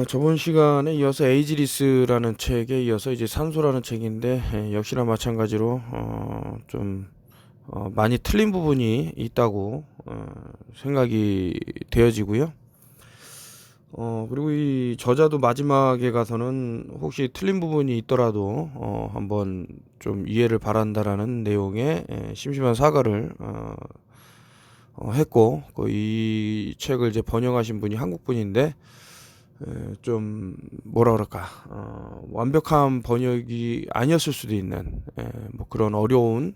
저번 시간에 이어서 에이지리스라는 책에 이어서 이제 산소라는 책인데, 역시나 마찬가지로 좀 많이 틀린 부분이 있다고 생각이 되어지고요. 그리고 이 저자도 마지막에 가서는 혹시 틀린 부분이 있더라도 한번 좀 이해를 바란다라는 내용의 심심한 사과를 했고, 이 책을 이제 번역하신 분이 한국 분인데, 좀 뭐라 그럴까, 완벽한 번역이 아니었을 수도 있는 뭐 그런 어려운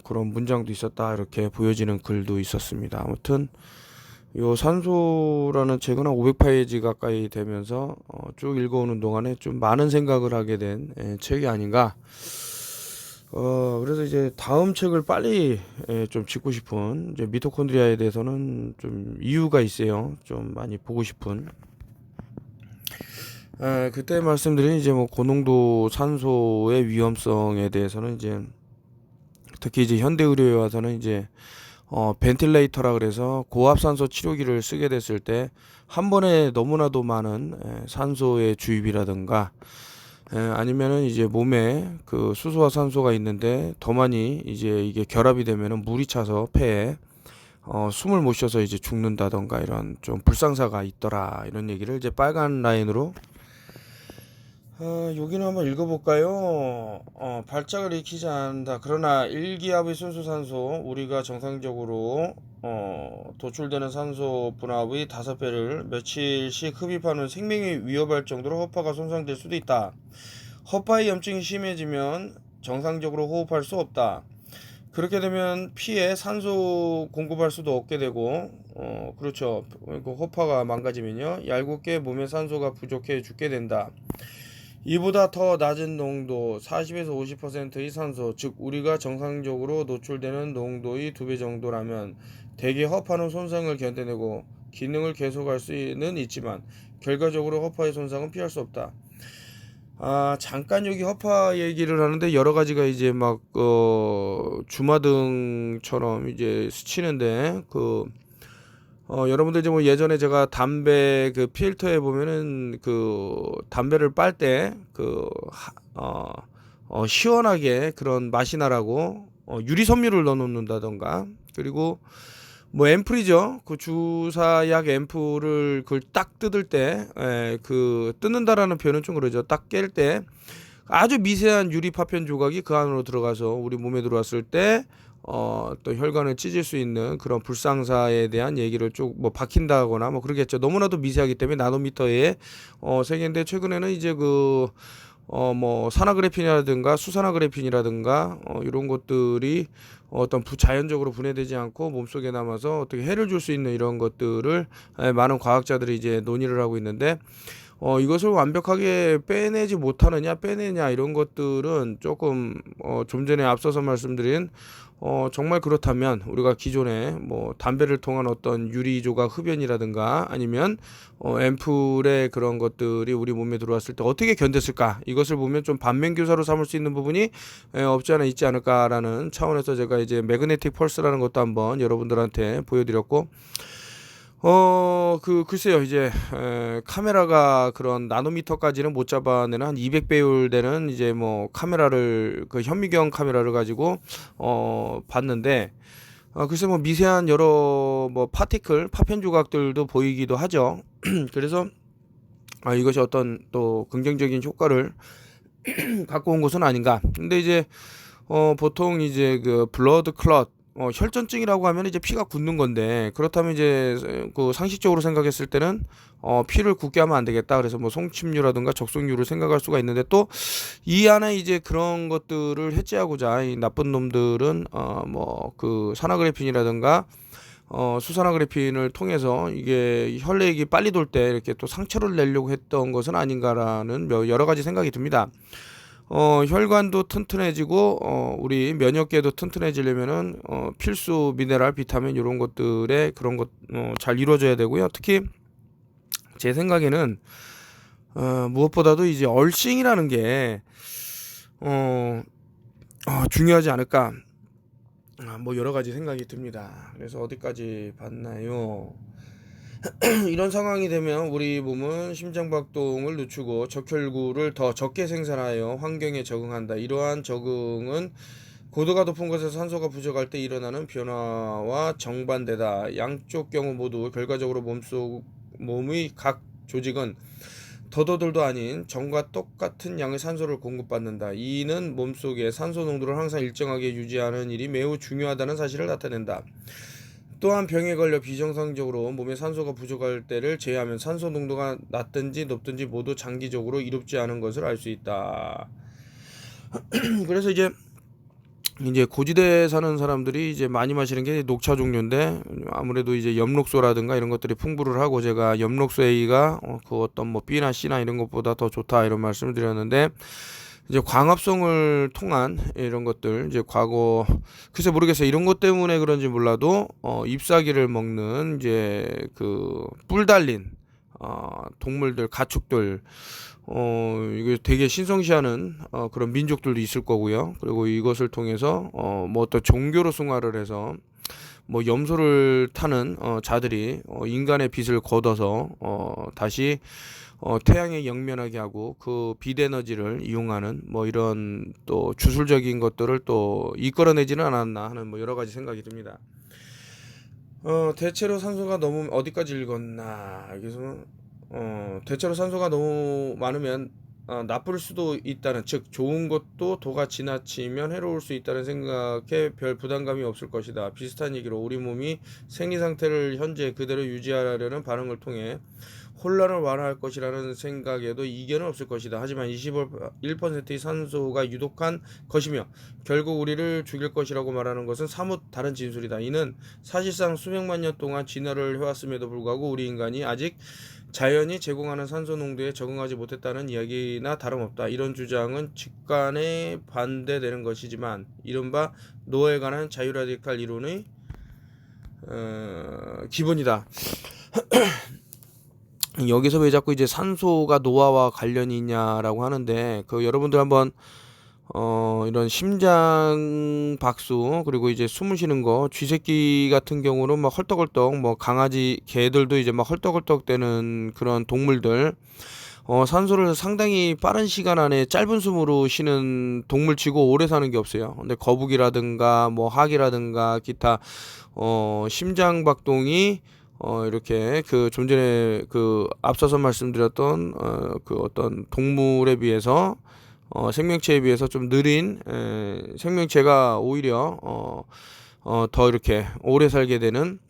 그런 문장도 있었다, 이렇게 보여지는 글도 있었습니다. 아무튼 요 산소라는 책은 한 500페이지 가까이 되면서 쭉 읽어오는 동안에 좀 많은 생각을 하게 된 책이 아닌가. 그래서 이제 다음 책을 빨리 좀 짓고 싶은, 이제 미토콘드리아에 대해서는 좀 이유가 있어요. 좀 많이 보고 싶은. 그때 말씀드린 이제 뭐 고농도 산소의 위험성에 대해서는 이제 특히 이제 현대 의료에 와서는 이제 벤틸레이터라 그래서 고압산소 치료기를 쓰게 됐을 때 한 번에 너무나도 많은 산소의 주입이라든가, 아니면은 이제 몸에 그 수소와 산소가 있는데 더 많이 이제 이게 결합이 되면은 물이 차서 폐에 숨을 못 쉬어서 이제 죽는다던가, 이런 좀 불상사가 있더라, 이런 얘기를 이제 빨간 라인으로. 여기는 한번 읽어볼까요? 발작을 일으키지 않는다. 그러나 일기압의 순수산소, 우리가 정상적으로 도출되는 산소 분압의 5배를 며칠씩 흡입하는 생명이 위협할 정도로 허파가 손상될 수도 있다. 허파의 염증이 심해지면 정상적으로 호흡할 수 없다. 그렇게 되면 피에 산소 공급할 수도 없게 되고, 그렇죠. 그 허파가 망가지면요, 얄궂게 몸에 산소가 부족해 죽게 된다. 이보다 더 낮은 농도 40에서 50%의 산소, 즉 우리가 정상적으로 노출되는 농도의 2배 정도라면 대개 허파는 손상을 견뎌내고 기능을 계속할 수는 있지만 결과적으로 허파의 손상은 피할 수 없다. 잠깐 여기 허파 얘기를 하는데 여러 가지가 이제 막 주마등처럼 이제 스치는데, 여러분들 이제 뭐 예전에 제가 담배 그 필터에 보면은 그 담배를 빨 때 시원하게 그런 맛이 나라고 유리 섬유를 넣어 놓는다던가, 그리고 뭐 앰플이죠. 그 주사약 앰플을 그걸 딱 뜯을 때, 그 뜯는다라는 표현은 좀 그러죠. 딱 깰 때 아주 미세한 유리 파편 조각이 그 안으로 들어가서 우리 몸에 들어왔을 때 또 혈관을 찢을 수 있는 그런 불상사에 대한 얘기를 쭉 뭐 박힌다거나 뭐 그러겠죠. 너무나도 미세하기 때문에 나노미터의 세계인데, 최근에는 이제 뭐 산화그래핀이라든가 수산화그래핀이라든가 이런 것들이 어떤 자연적으로 분해되지 않고 몸속에 남아서 어떻게 해를 줄 수 있는 이런 것들을 많은 과학자들이 이제 논의를 하고 있는데, 이것을 완벽하게 빼내지 못하느냐 빼내냐, 이런 것들은 조금 좀 전에 앞서서 말씀드린 정말 그렇다면 우리가 기존에 뭐 담배를 통한 어떤 유리 조각 흡연이라든가, 아니면 앰플의 그런 것들이 우리 몸에 들어왔을 때 어떻게 견뎠을까, 이것을 보면 좀 반면교사로 삼을 수 있는 부분이 없지 않아 있지 않을까라는 차원에서 제가 이제 매그네틱 펄스라는 것도 한번 여러분들한테 보여드렸고, 글쎄요, 이제, 카메라가 그런 나노미터까지는 못 잡아내는 한 200배율 되는 이제 뭐 카메라를, 그 현미경 카메라를 가지고, 봤는데, 글쎄 뭐 미세한 여러 뭐 파편 조각들도 보이기도 하죠. 그래서, 이것이 어떤 또 긍정적인 효과를 갖고 온 것은 아닌가. 근데 이제, 보통 이제 그 블러드 클럿, 혈전증이라고 하면 이제 피가 굳는 건데, 그렇다면 이제 그 상식적으로 생각했을 때는 피를 굳게 하면 안 되겠다. 그래서 뭐 송침류라든가 적송류를 생각할 수가 있는데, 또 이 안에 이제 그런 것들을 해체하고자 이 나쁜 놈들은 뭐 그 산화그래핀이라든가 수산화그래핀을 통해서 이게 혈액이 빨리 돌 때 이렇게 또 상처를 내려고 했던 것은 아닌가라는 여러 가지 생각이 듭니다. 혈관도 튼튼해지고 우리 면역계도 튼튼해지려면은 필수 미네랄, 비타민 이런 것들에 그런 것 잘 이루어져야 되고요. 특히 제 생각에는 무엇보다도 이제 얼싱이라는 게 중요하지 않을까. 뭐 여러 가지 생각이 듭니다. 그래서 어디까지 봤나요? 이런 상황이 되면 우리 몸은 심장박동을 늦추고 적혈구를 더 적게 생산하여 환경에 적응한다. 이러한 적응은 고도가 높은 곳에서 산소가 부족할 때 일어나는 변화와 정반대다. 양쪽 경우 모두 결과적으로 몸의 각 조직은 더더들도 아닌 전과 똑같은 양의 산소를 공급받는다. 이는 몸속의 산소 농도를 항상 일정하게 유지하는 일이 매우 중요하다는 사실을 나타낸다. 또한 병에 걸려 비정상적으로 몸에 산소가 부족할 때를 제외하면 산소 농도가 낮든지 높든지 모두 장기적으로 이롭지 않은 것을 알 수 있다. 그래서 이제 고지대에 사는 사람들이 이제 많이 마시는 게 녹차 종류인데, 아무래도 이제 엽록소라든가 이런 것들이 풍부를 하고, 제가 엽록소 A가 그 어떤 뭐 B나 C나 이런 것보다 더 좋다 이런 말씀을 드렸는데, 이제 광합성을 통한 이런 것들, 이제 과거 글쎄 모르겠어요. 이런 것 때문에 그런지 몰라도 잎사귀를 먹는 이제 그 뿔 달린 동물들, 가축들, 이게 되게 신성시하는 그런 민족들도 있을 거고요. 그리고 이것을 통해서 뭐 어떤 종교로 승화를 해서 뭐 염소를 타는 자들이 인간의 빛을 걷어서 다시 태양에 영면하게 하고 그 빛 에너지를 이용하는 뭐 이런 또 주술적인 것들을 또 이끌어내지는 않았나 하는 뭐 여러 가지 생각이 듭니다. 대체로 산소가 너무 어디까지 읽었나 여기서 대체로 산소가 너무 많으면 나쁠 수도 있다는, 즉 좋은 것도 도가 지나치면 해로울 수 있다는 생각에 별 부담감이 없을 것이다. 비슷한 얘기로 우리 몸이 생리 상태를 현재 그대로 유지하려는 반응을 통해 혼란을 완화할 것이라는 생각에도 이견은 없을 것이다. 하지만 21%의 산소가 유독한 것이며 결국 우리를 죽일 것이라고 말하는 것은 사뭇 다른 진술이다. 이는 사실상 수백만 년 동안 진화를 해왔음에도 불구하고 우리 인간이 아직 자연이 제공하는 산소 농도에 적응하지 못했다는 이야기나 다름없다. 이런 주장은 직관에 반대되는 것이지만 이른바 노화에 관한 자유라디칼 이론의 기본이다. 여기서 왜 자꾸 이제 산소가 노화와 관련이 있냐라고 하는데, 그 여러분들 한번 이런 심장 박수, 그리고 이제 숨을 쉬는 거, 쥐새끼 같은 경우는 막 헐떡헐떡, 뭐 강아지 개들도 이제 막 헐떡헐떡 되는 그런 동물들, 산소를 상당히 빠른 시간 안에 짧은 숨으로 쉬는 동물치고 오래 사는 게 없어요. 근데 거북이라든가 뭐 학이라든가 기타 심장 박동이 이렇게 그 좀 전에 그 앞서서 말씀드렸던 그 어떤 동물에 비해서 생명체에 비해서 좀 느린 생명체가 오히려 더 이렇게 오래 살게 되는,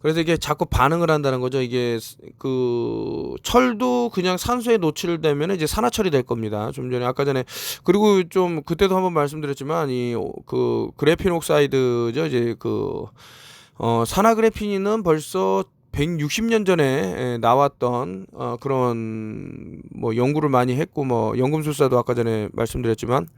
그래서 이게 자꾸 반응을 한다는 거죠. 이게 그 철도 그냥 산소에 노출되면 이제 산화철이 될 겁니다. 좀 전에 아까 전에, 그리고 좀 그때도 한번 말씀드렸지만 이 그 그래핀 옥사이드죠. 이제 그 산화그래핀은 벌써 160년 전에 나왔던 그런 뭐 연구를 많이 했고, 뭐 연금술사도 아까 전에 말씀드렸지만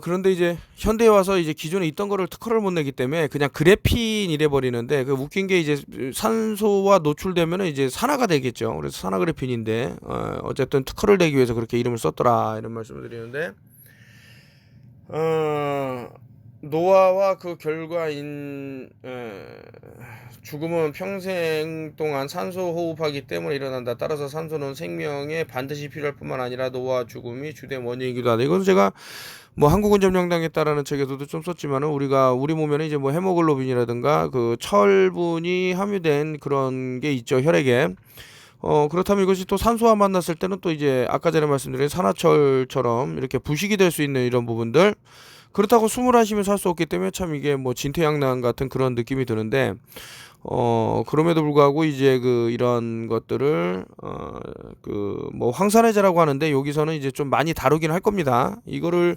그런데 이제 현대에 와서 이제 기존에 있던 거를 특허를 못 내기 때문에 그냥 그래핀 이래 버리는데, 그 웃긴 게 이제 산소와 노출되면 이제 산화가 되겠죠. 그래서 산화그래핀인데 어쨌든 특허를 내기 위해서 그렇게 이름을 썼더라 이런 말씀을 드리는데, 노화와 그 결과인 죽음은 평생 동안 산소 호흡하기 때문에 일어난다. 따라서 산소는 생명에 반드시 필요할 뿐만 아니라 노화 죽음이 주된 원인이기도 하다. 이건 제가 뭐 한국은점영당에 따라는 책에서도 좀 썼지만은, 우리 몸에는 이제 뭐 헤모글로빈이라든가 그 철분이 함유된 그런 게 있죠, 혈액에. 그렇다면 이것이 또 산소와 만났을 때는 또 이제 아까 전에 말씀드린 산화철처럼 이렇게 부식이 될 수 있는 이런 부분들, 그렇다고 숨을 하시면 살 수 없기 때문에 참 이게 뭐 진퇴양난 같은 그런 느낌이 드는데, 그럼에도 불구하고 이제 그 이런 것들을 그 뭐 황산해제라고 하는데, 여기서는 이제 좀 많이 다루긴 할 겁니다. 이거를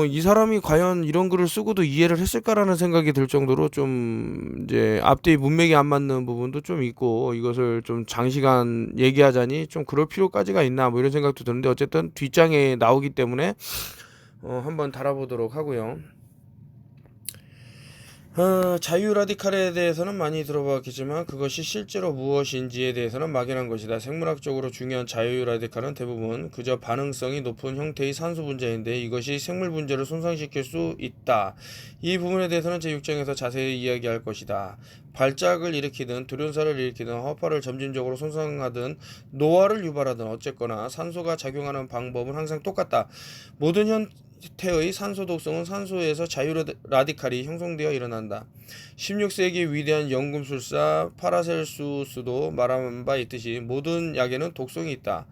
이 사람이 과연 이런 글을 쓰고도 이해를 했을까라는 생각이 들 정도로 좀 이제 앞뒤 문맥이 안 맞는 부분도 좀 있고, 이것을 좀 장시간 얘기하자니 좀 그럴 필요까지가 있나 뭐 이런 생각도 드는데, 어쨌든 뒷장에 나오기 때문에 한번 달아보도록 하고요. 자유 라디칼에 대해서는 많이 들어봤겠지만 그것이 실제로 무엇인지에 대해서는 막연한 것이다. 생물학적으로 중요한 자유 라디칼은 대부분 그저 반응성이 높은 형태의 산소 분자인데 이것이 생물 분자를 손상시킬 수 있다. 이 부분에 대해서는 제6장에서 자세히 이야기할 것이다. 발작을 일으키든 돌연사를 일으키든 허파를 점진적으로 손상하든 노화를 유발하든 어쨌거나 산소가 작용하는 방법은 항상 똑같다. 모든 형태의 산소 독성은 산소에서 자유 라디칼이 형성되어 일어난다. 16세기 위대한 연금술사 파라셀수스도 말한 바 있듯이 모든 약에는 독성이 있다.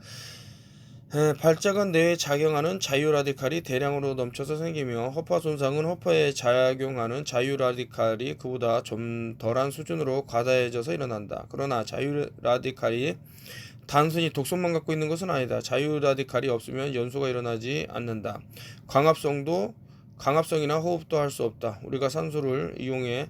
발작은 뇌에 작용하는 자유라디칼이 대량으로 넘쳐서 생기며 허파 손상은 허파에 작용하는 자유라디칼이 그보다 좀 덜한 수준으로 과다해져서 일어난다. 그러나 자유라디칼이 단순히 독성만 갖고 있는 것은 아니다. 자유라디칼이 없으면 연소가 일어나지 않는다. 강압성이나 호흡도 할 수 없다. 우리가 산소를 이용해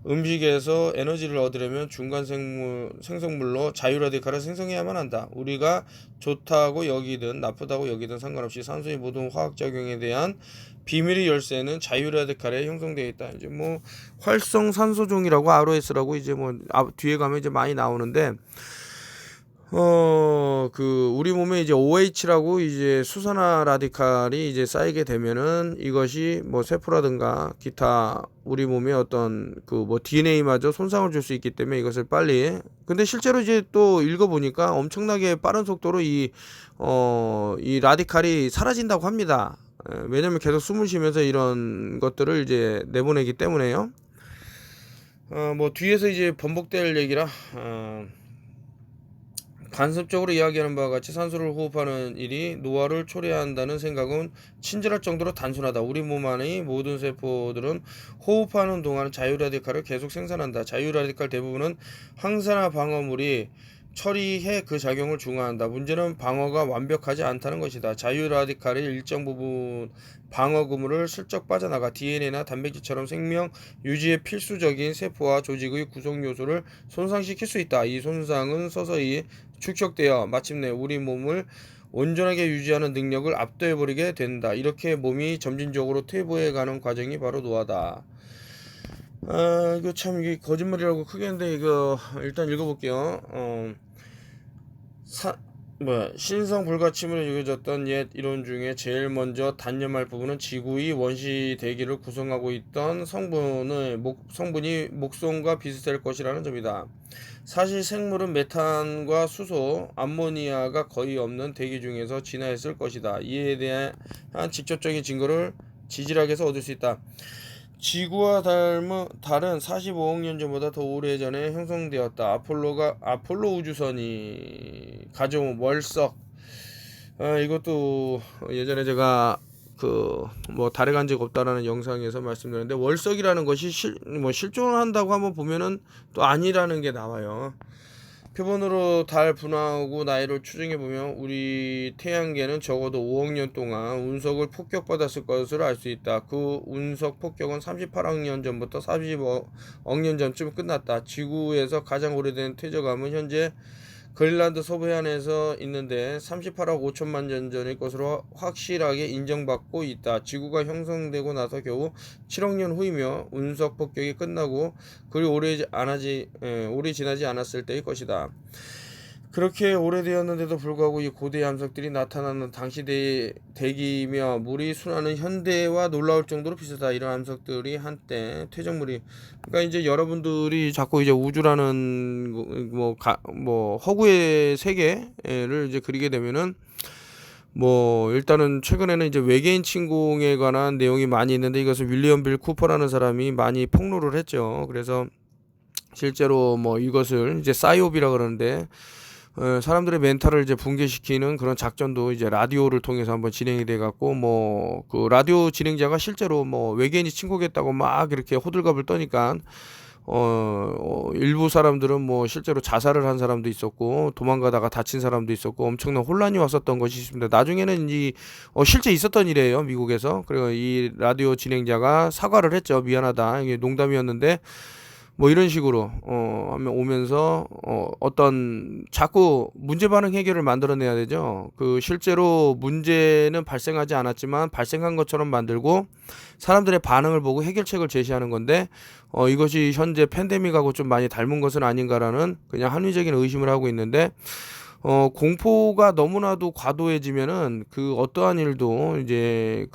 음식에서 에너지를 얻으려면 중간 생성물로 자유라디칼을 생성해야만 한다. 우리가 좋다고 여기든 나쁘다고 여기든 상관없이 산소의 모든 화학작용에 대한 비밀의 열쇠는 자유라디칼에 형성되어 있다. 이제 뭐 활성산소종이라고 ROS라고 이제 뭐 뒤에 가면 이제 많이 나오는데 우리 몸에 이제 OH라고 이제 수산화 라디칼이 이제 쌓이게 되면은 이것이 뭐 세포라든가 기타 우리 몸에 어떤 뭐 DNA마저 손상을 줄 수 있기 때문에 이것을 빨리 근데 실제로 이제 또 읽어보니까 엄청나게 빠른 속도로 이 라디칼이 사라진다고 합니다. 왜냐면 계속 숨을 쉬면서 이런 것들을 이제 내보내기 때문에요. 뭐 뒤에서 이제 번복될 얘기라 간접적으로 이야기하는 바와 같이 산소를 호흡하는 일이 노화를 초래한다는 생각은 친절할 정도로 단순하다. 우리 몸 안의 모든 세포들은 호흡하는 동안 자유라디칼을 계속 생산한다. 자유라디칼 대부분은 항산화 방어물이 처리해 그 작용을 중화한다. 문제는 방어가 완벽하지 않다는 것이다. 자유라디칼의 일정 부분 방어 그물을 슬쩍 빠져나가 DNA나 단백질처럼 생명 유지에 필수적인 세포와 조직의 구성 요소를 손상시킬 수 있다. 이 손상은 서서히 축적되어 마침내 우리 몸을 온전하게 유지하는 능력을 압도해버리게 된다. 이렇게 몸이 점진적으로 퇴보해가는 과정이 바로 노화다. 이거 참 이게 거짓말이라고 크게 했는데 이거 일단 읽어볼게요. 신성 불가침으로 여겨졌던 옛 이론 중에 제일 먼저 단념할 부분은 지구의 원시 대기를 구성하고 있던 성분이 목성과 비슷할 것이라는 점이다. 사실 생물은 메탄과 수소, 암모니아가 거의 없는 대기 중에서 진화했을 것이다. 이에 대한 직접적인 증거를 지질학에서 얻을 수 있다. 지구와 달은 45억 년 전보다 더 오래전에 형성되었다. 아폴로 우주선이 가져온 월석. 이것도 예전에 제가 뭐 달에 간 적 없다라는 영상에서 말씀드렸는데 월석이라는 것이 실존을 한다고 한번 보면은 또 아니라는 게 나와요. 표본으로 달 분화하고 나이를 추정해보면 우리 태양계는 적어도 5억 년 동안 운석을 폭격받았을 것으로 알 수 있다. 그 운석 폭격은 38억 년 전부터 40억 년 전쯤 끝났다. 지구에서 가장 오래된 퇴적암은 현재 그린란드 서부 해안에서 있는데 38억 5천만 년 전일 것으로 확실하게 인정받고 있다. 지구가 형성되고 나서 겨우 7억 년 후이며 운석 폭격이 끝나고 그리 오래 지나지 않았을 때의 것이다. 그렇게 오래되었는데도 불구하고 이 고대 암석들이 나타나는 당시 대기며 물이 순환은 현대와 놀라울 정도로 비슷하다. 이런 암석들이 한때 퇴적물이 그러니까 이제 여러분들이 자꾸 이제 우주라는 뭐 허구의 세계를 이제 그리게 되면은 뭐 일단은 최근에는 이제 외계인 침공에 관한 내용이 많이 있는데 이것을 윌리엄 빌 쿠퍼라는 사람이 많이 폭로를 했죠. 그래서 실제로 뭐 이것을 이제 사이오비라 그러는데 사람들의 멘탈을 이제 붕괴시키는 그런 작전도 이제 라디오를 통해서 한번 진행이 돼 갖고 뭐 그 라디오 진행자가 실제로 뭐 외계인이 침공했다고 막 이렇게 호들갑을 떠니까 일부 사람들은 뭐 실제로 자살을 한 사람도 있었고 도망가다가 다친 사람도 있었고 엄청난 혼란이 왔었던 것이 있습니다. 나중에는 실제 있었던 일이에요, 미국에서. 그리고 이 라디오 진행자가 사과를 했죠. 미안하다, 이게 농담이었는데 뭐 이런 식으로 하면 오면서 어떤 자꾸 문제 반응 해결을 만들어내야 되죠. 실제로 문제는 발생하지 않았지만 발생한 것처럼 만들고 사람들의 반응을 보고 해결책을 제시하는 건데 이것이 현재 팬데믹하고 좀 많이 닮은 것은 아닌가라는 그냥 합리적인 의심을 하고 있는데 공포가 너무나도 과도해지면은 어떠한 일도 이제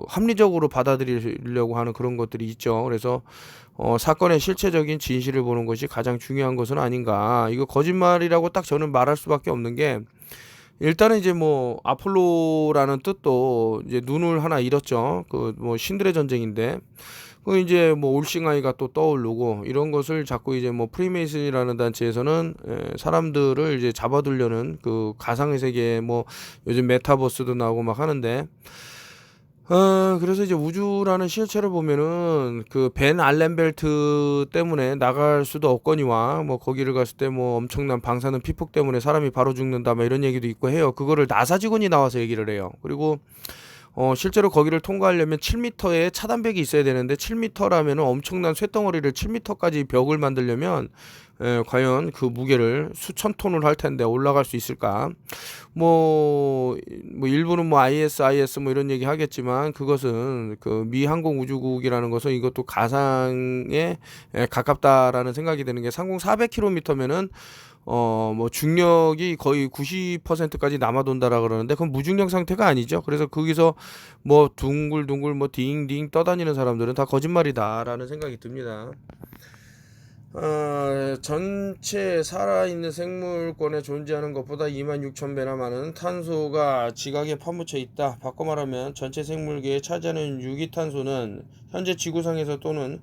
합리적으로 받아들이려고 하는 그런 것들이 있죠. 그래서 사건의 실체적인 진실을 보는 것이 가장 중요한 것은 아닌가. 이거 거짓말이라고 딱 저는 말할 수밖에 없는 게, 일단은 이제 뭐 아폴로라는 뜻도 이제 눈을 하나 잃었죠. 그 뭐 신들의 전쟁인데, 그 이제 뭐 올싱아이가 또 떠오르고 이런 것을 자꾸 이제 뭐 프리메이슨이라는 단체에서는 사람들을 이제 잡아두려는 그 가상의 세계에 뭐 요즘 메타버스도 나오고 막 하는데, 그래서 이제 우주라는 실체를 보면은 그 벤 알렌벨트 때문에 나갈 수도 없거니와, 뭐 거기를 갔을 때 뭐 엄청난 방사능 피폭 때문에 사람이 바로 죽는다 뭐 이런 얘기도 있고 해요. 그거를 나사 직원이 나와서 얘기를 해요. 그리고 실제로 거기를 통과하려면 7m의 차단벽이 있어야 되는데, 7m라면 엄청난 쇳덩어리를 7m까지 벽을 만들려면 과연 그 무게를 수천 톤을 할 텐데 올라갈 수 있을까? 뭐 일부는 뭐 IS 뭐 이런 얘기 하겠지만, 그것은 그 미 항공우주국이라는 것은 이것도 가상에 가깝다라는 생각이 드는 게, 상공 400km면은 뭐 중력이 거의 90%까지 남아돈다라 그러는데, 그건 무중력 상태가 아니죠. 그래서 거기서 뭐 둥글둥글 뭐 딩딩 떠다니는 사람들은 다 거짓말이다라는 생각이 듭니다. 전체 살아있는 생물권에 존재하는 것보다 26,000배나 많은 탄소가 지각에 파묻혀 있다. 바꿔 말하면 전체 생물계에 차지하는 유기탄소는 현재 지구상에서 또는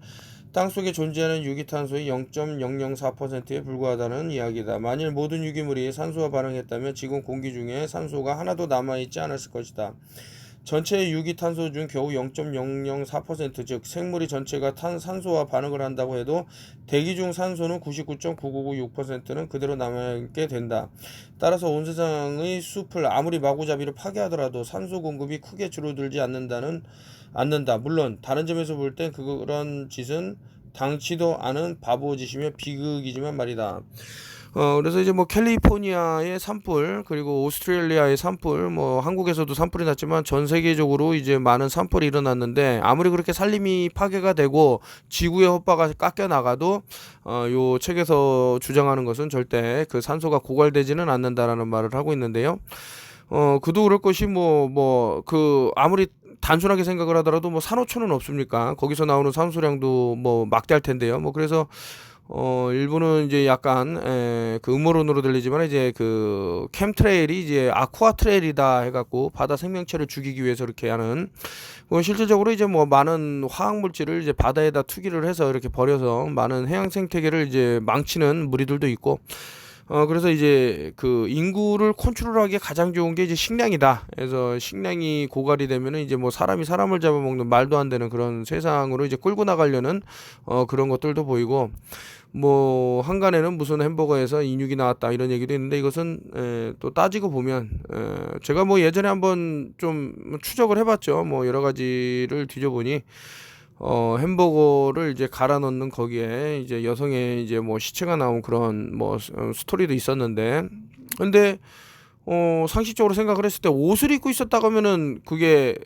땅속에 존재하는 유기탄소의 0.004%에 불과하다는 이야기다. 만일 모든 유기물이 산소와 반응했다면 지구 공기 중에 산소가 하나도 남아있지 않았을 것이다. 전체 유기탄소 중 겨우 0.004%, 즉 생물이 전체가 산소와 반응을 한다고 해도 대기 중 산소는 99.9996%는 그대로 남아있게 된다. 따라서 온 세상의 숲을 아무리 마구잡이로 파괴하더라도 산소 공급이 크게 줄어들지 않는다. 물론 다른 점에서 볼 땐 그런 짓은 당치도 않은 바보 짓이며 비극이지만 말이다. 그래서 이제 뭐 캘리포니아의 산불, 그리고 오스트레일리아의 산불, 뭐 한국에서도 산불이 났지만 전 세계적으로 이제 많은 산불이 일어났는데, 아무리 그렇게 산림이 파괴가 되고 지구의 호빠가 깎여 나가도 요 책에서 주장하는 것은 절대 그 산소가 고갈되지는 않는다라는 말을 하고 있는데요. 그도 그럴 것이 그 아무리 단순하게 생각을 하더라도 뭐 산호초는 없습니까? 거기서 나오는 산소량도 뭐 막대할 텐데요. 뭐 그래서 일부는 이제 약간 그 음모론으로 들리지만, 이제 그 캠트레일이 이제 아쿠아 트레일이다 해갖고 바다 생명체를 죽이기 위해서 이렇게 하는, 실질적으로 이제 뭐 많은 화학 물질을 이제 바다에다 투기를 해서 이렇게 버려서 많은 해양 생태계를 이제 망치는 무리들도 있고, 그래서 이제 그 인구를 컨트롤하기에 가장 좋은 게 이제 식량이다. 그래서 식량이 고갈이 되면은 이제 뭐 사람이 사람을 잡아먹는 말도 안 되는 그런 세상으로 이제 끌고 나가려는 그런 것들도 보이고, 뭐 한간에는 무슨 햄버거에서 인육이 나왔다 이런 얘기도 있는데, 이것은 또 따지고 보면 제가 뭐 예전에 한번 좀 추적을 해봤죠. 뭐 여러 가지를 뒤져보니 햄버거를 이제 갈아 넣는 거기에 이제 여성의 이제 뭐 시체가 나온 그런 뭐 스토리도 있었는데, 근데 상식적으로 생각을 했을 때 옷을 입고 있었다고 하면은 그게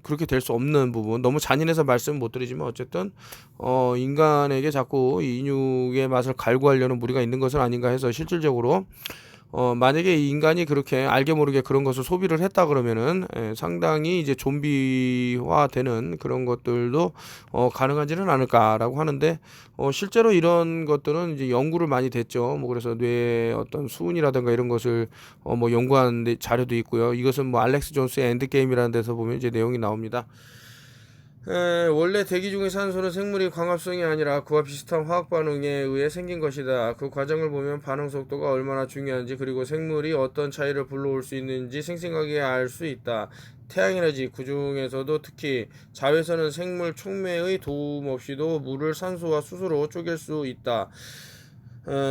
그렇게 될 수 없는 부분, 너무 잔인해서 말씀 못 드리지만 어쨌든 인간에게 자꾸 인육의 맛을 갈구하려는 무리가 있는 것은 아닌가 해서, 실질적으로 만약에 이 인간이 그렇게 알게 모르게 그런 것을 소비를 했다 그러면은 상당히 이제 좀비화 되는 그런 것들도 가능하지는 않을까라고 하는데, 실제로 이런 것들은 이제 연구를 많이 됐죠. 뭐 그래서 뇌의 어떤 수은이라든가 이런 것을 뭐 연구한 자료도 있고요. 이것은 뭐 알렉스 존스의 엔드게임이라는 데서 보면 이제 내용이 나옵니다. 원래 대기 중의 산소는 생물이 광합성이 아니라 그와 비슷한 화학 반응에 의해 생긴 것이다. 그 과정을 보면 반응 속도가 얼마나 중요한지, 그리고 생물이 어떤 차이를 불러올 수 있는지 생생하게 알 수 있다. 태양에너지, 그 중에서도 특히 자외선은 생물 촉매의 도움 없이도 물을 산소와 수소로 쪼갤 수 있다.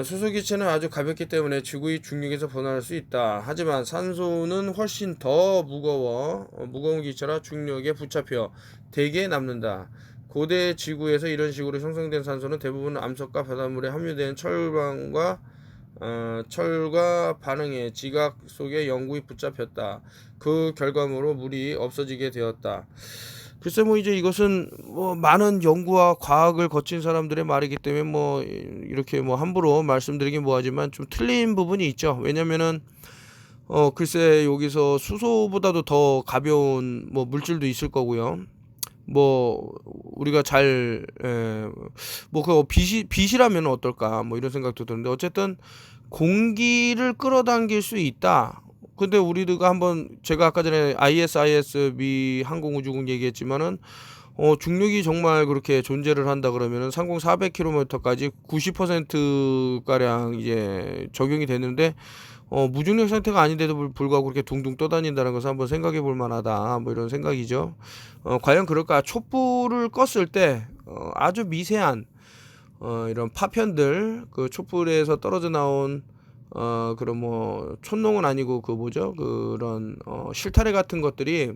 수소 기체는 아주 가볍기 때문에 지구의 중력에서 벗어날 수 있다. 하지만 산소는 훨씬 더 무거운 기체라 중력에 붙잡혀 대기에 남는다. 고대 지구에서 이런 식으로 형성된 산소는 대부분 암석과 바닷물에 함유된 철과 반응해 지각 속에 영구히 붙잡혔다. 그 결과물로 물이 없어지게 되었다. 글쎄 뭐 이제 이것은 뭐 많은 연구와 과학을 거친 사람들의 말이기 때문에 뭐 이렇게 뭐 함부로 말씀드리긴 뭐하지만 좀 틀린 부분이 있죠. 왜냐면은 글쎄 여기서 수소보다도 더 가벼운 뭐 물질도 있을 거고요. 뭐 우리가 잘뭐그 빛이라면 어떨까 뭐 이런 생각도 드는데 어쨌든 공기를 끌어당길 수 있다. 근데 우리가 한번 제가 아까 전에 ISB 항공우주국 얘기했지만은 중력이 정말 그렇게 존재를 한다 그러면은 상공 400km까지 90% 가량 이제 적용이 되는데 무중력 상태가 아닌데도 불구하고 그렇게 둥둥 떠다닌다는 것을 한번 생각해 볼 만하다. 뭐 이런 생각이죠. 과연 그럴까? 촛불을 껐을 때 아주 미세한 이런 파편들 그 촛불에서 떨어져 나온 그런 뭐 촛농은 아니고 그 뭐죠? 그런 실타래 같은 것들이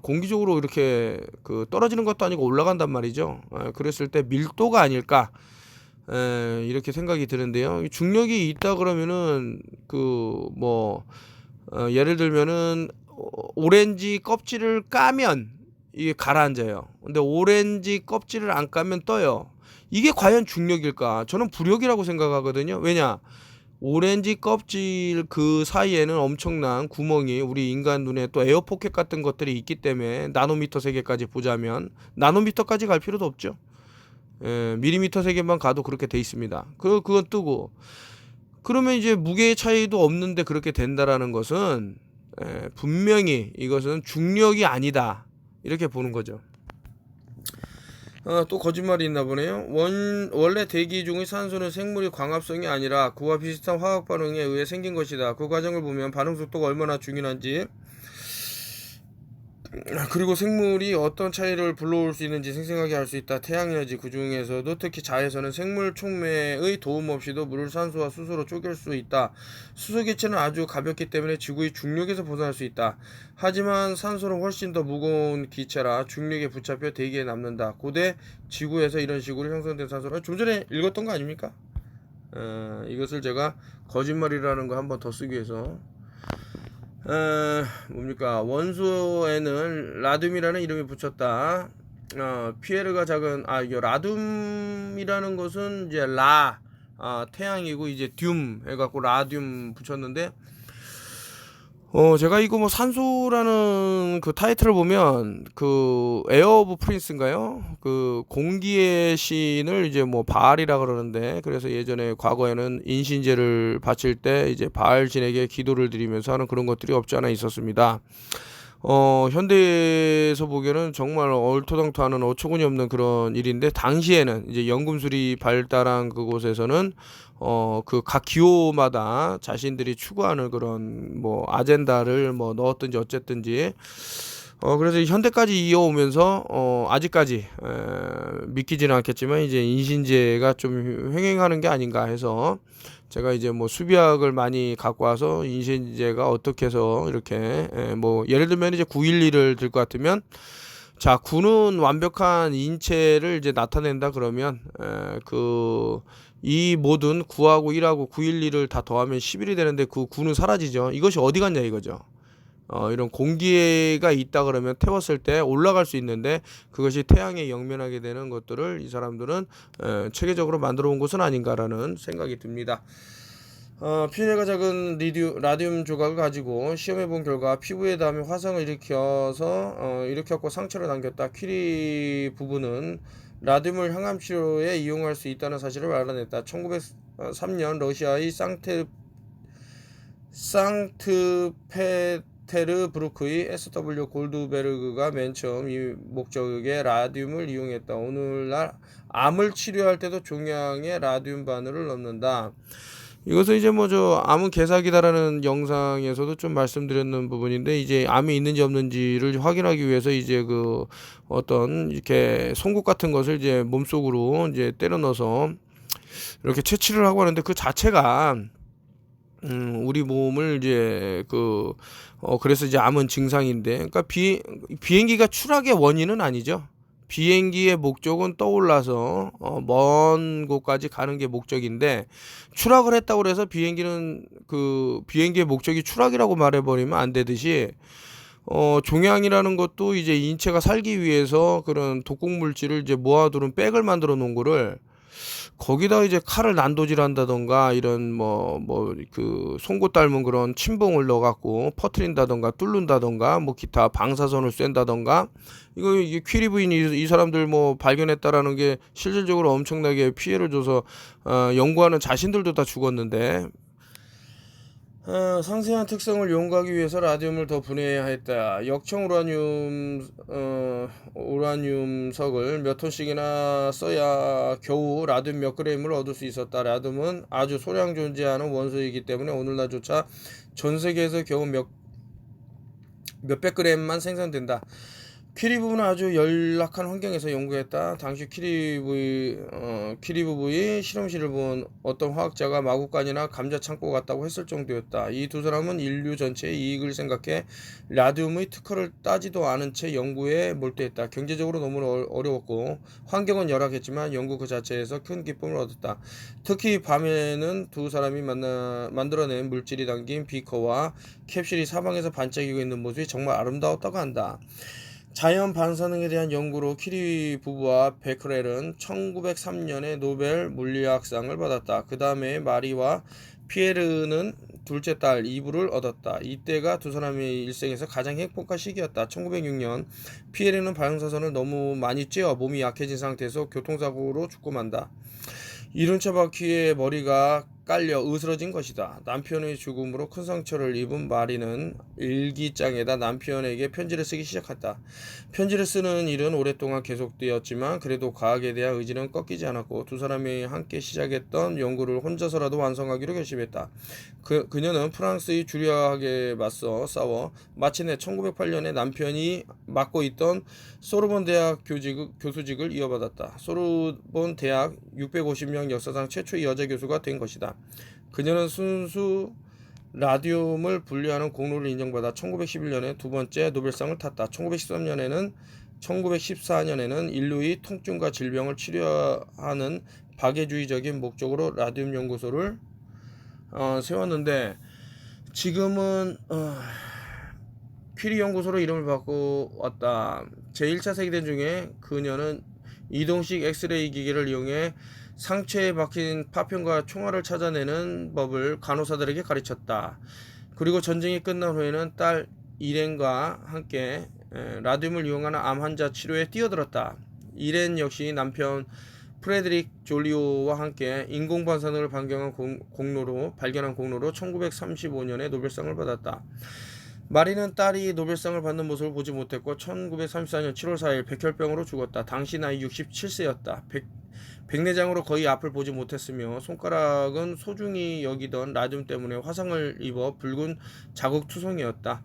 공기적으로 이렇게 그 떨어지는 것도 아니고 올라간단 말이죠. 그랬을 때 밀도가 아닐까 이렇게 생각이 드는데요. 중력이 있다 그러면은 그 뭐 예를 들면은 오렌지 껍질을 까면 이게 가라앉아요. 근데 오렌지 껍질을 안 까면 떠요. 이게 과연 중력일까? 저는 부력이라고 생각하거든요. 왜냐? 오렌지 껍질 그 사이에는 엄청난 구멍이 우리 인간 눈에 또 에어포켓 같은 것들이 있기 때문에 나노미터 세계까지 보자면 나노미터까지 갈 필요도 없죠. 밀리미터 세계만 가도 그렇게 돼 있습니다. 그건 뜨고 그러면 이제 무게의 차이도 없는데 그렇게 된다라는 것은 분명히 이것은 중력이 아니다 이렇게 보는 거죠. 또 거짓말이 있나 보네요. 원래 대기 중의 산소는 생물의 광합성이 아니라 그와 비슷한 화학 반응에 의해 생긴 것이다. 그 과정을 보면 반응 속도가 얼마나 중요한지 그리고 생물이 어떤 차이를 불러올 수 있는지 생생하게 알 수 있다. 태양에너지 그 중에서도 특히 자에서는 생물 촉매의 도움 없이도 물을 산소와 수소로 쪼갤 수 있다. 수소 기체는 아주 가볍기 때문에 지구의 중력에서 벗어날 수 있다. 하지만 산소는 훨씬 더 무거운 기체라 중력에 붙잡혀 대기에 남는다. 고대 지구에서 이런 식으로 형성된 산소는 좀 전에 읽었던 거 아닙니까? 이것을 제가 거짓말이라는 거 한번 더 쓰기 위해서 뭡니까? 원소에는 라듐이라는 이름이 붙였다. 피에르가 작은 이게 라듐이라는 것은 이제 태양이고 이제 듐 해갖고 라듐 붙였는데 제가 이거 뭐 산소라는 그 타이틀을 보면 그 에어 오브 프린스인가요? 그 공기의 신을 이제 뭐 바알이라 그러는데 그래서 예전에 과거에는 인신제를 바칠 때 이제 바알 신에게 기도를 드리면서 하는 그런 것들이 없지 않아 있었습니다. 현대에서 보기에는 정말 얼토당토하는 어처구니 없는 그런 일인데 당시에는 이제 연금술이 발달한 그곳에서는 그 각 기호마다 자신들이 추구하는 그런 뭐 아젠다를 뭐 넣었든지 어쨌든지 그래서 현대까지 이어오면서 아직까지 믿기지는 않겠지만 이제 인신제가 좀 횡행하는 게 아닌가 해서 제가 이제 뭐 수비학을 많이 갖고 와서 인신제가 어떻게 해서 이렇게 뭐 예를 들면 이제 911을 들 것 같으면 자 9는 완벽한 인체를 이제 나타낸다 그러면 이 모든 9하고 1하고 911을 다 더하면 11이 되는데 그 9는 사라지죠. 이것이 어디 갔냐 이거죠. 이런 공기가 있다 그러면 태웠을 때 올라갈 수 있는데 그것이 태양에 역면하게 되는 것들을 이 사람들은 체계적으로 만들어 온 것은 아닌가라는 생각이 듭니다. 피해가 작은 라듐 조각을 가지고 시험해 본 결과 피부에 닿으면 화상을 일으켰고 상처를 남겼다. 퀴리 부부는 라듐을 항암 치료에 이용할 수 있다는 사실을 알아냈다. 1903년 러시아의 상트페테르부르크의 SW 골드베르그가 맨 처음 이 목적에 라듐을 이용했다. 오늘날 암을 치료할 때도 종양에 라듐 바늘을 넣는다. 이것은 이제 뭐 암은 개사기다라는 영상에서도 좀 말씀드렸는 부분인데 이제 암이 있는지 없는지를 확인하기 위해서 이제 그 어떤 이렇게 송곳 같은 것을 이제 몸속으로 이제 때려 넣어서 이렇게 채취를 하고 하는데 그 자체가 우리 몸을 이제 그래서 이제 암은 증상인데 그러니까 비행기가 추락의 원인은 아니죠. 비행기의 목적은 떠올라서 먼 곳까지 가는 게 목적인데 추락을 했다고 해서 비행기는 그 비행기의 목적이 추락이라고 말해버리면 안 되듯이 종양이라는 것도 이제 인체가 살기 위해서 그런 독극 물질을 이제 모아두는 백을 만들어 놓은 거를 거기다 이제 칼을 난도질한다던가 이런 그 송곳 닮은 그런 침봉을 넣어갖고 퍼트린다던가 뚫는다던가 뭐 기타 방사선을 쏜다던가 이게 퀴리 부인이 이 사람들 뭐 발견했다라는 게 실질적으로 엄청나게 피해를 줘서 연구하는 자신들도 다 죽었는데 상세한 특성을 연구하기 위해서 라듐을 더 분해해야 했다. 역청 우라늄석을 몇 톤씩이나 써야 겨우 라듐 몇 그램을 얻을 수 있었다. 라듐은 아주 소량 존재하는 원소이기 때문에 오늘날조차 전 세계에서 겨우 몇백 그램만 생산된다. 퀴리 부부는 아주 열악한 환경에서 연구했다. 당시 퀴리 부부의 실험실을 본 어떤 화학자가 마구간이나 감자 창고 같다고 했을 정도였다. 이 두 사람은 인류 전체의 이익을 생각해 라듐의 특허를 따지도 않은 채 연구에 몰두했다. 경제적으로 너무 어려웠고 환경은 열악했지만 연구 그 자체에서 큰 기쁨을 얻었다. 특히 밤에는 두 사람이 만들어낸 물질이 담긴 비커와 캡슐이 사방에서 반짝이고 있는 모습이 정말 아름다웠다고 한다. 자연 반사능에 대한 연구로 퀴리 부부와 베크렐은 1903년에 노벨 물리학상을 받았다. 그 다음에 마리와 피에르는 둘째 딸 이브를 얻었다. 이때가 두 사람의 일생에서 가장 행복한 시기였다. 1906년 피에르는 방사선을 너무 많이 쬐어 몸이 약해진 상태에서 교통사고로 죽고 만다. 이륜 차 바퀴에 머리가 깔려 으스러진 것이다. 남편의 죽음으로 큰 상처를 입은 마리는 일기장에다 남편에게 편지를 쓰기 시작했다. 편지를 쓰는 일은 오랫동안 계속되었지만 그래도 과학에 대한 의지는 꺾이지 않았고 두 사람이 함께 시작했던 연구를 혼자서라도 완성하기로 결심했다. 그녀는 프랑스의 주류학에 맞서 싸워 마침내 1908년에 남편이 맡고 있던 소르본 대학 교수직을 이어받았다. 소르본 대학 650명 역사상 최초의 여자 교수가 된 것이다. 그녀는 순수 라듐을 분리하는 공로를 인정받아 1911년에 두 번째 노벨상을 탔다. 1914년에는 인류의 통증과 질병을 치료하는 박애주의적인 목적으로 라듐 연구소를 세웠는데 지금은 퀴리 연구소로 이름을 바꿔왔다. 제1차 세계대전 중에 그녀는 이동식 엑스레이 기기를 이용해 상처에 박힌 파편과 총알을 찾아내는 법을 간호사들에게 가르쳤다. 그리고 전쟁이 끝난 후에는 딸 이렌과 함께 라듐을 이용하는 암 환자 치료에 뛰어들었다. 이렌 역시 남편 프레드릭 졸리오와 함께 인공방사능을 발견한 공로로 1935년에 노벨상을 받았다. 마리는 딸이 노벨상을 받는 모습을 보지 못했고 1934년 7월 4일 백혈병으로 죽었다. 당시 나이 67세였다. 백내장으로 거의 앞을 보지 못했으며 손가락은 소중히 여기던 라듐 때문에 화상을 입어 붉은 자국투성이었다.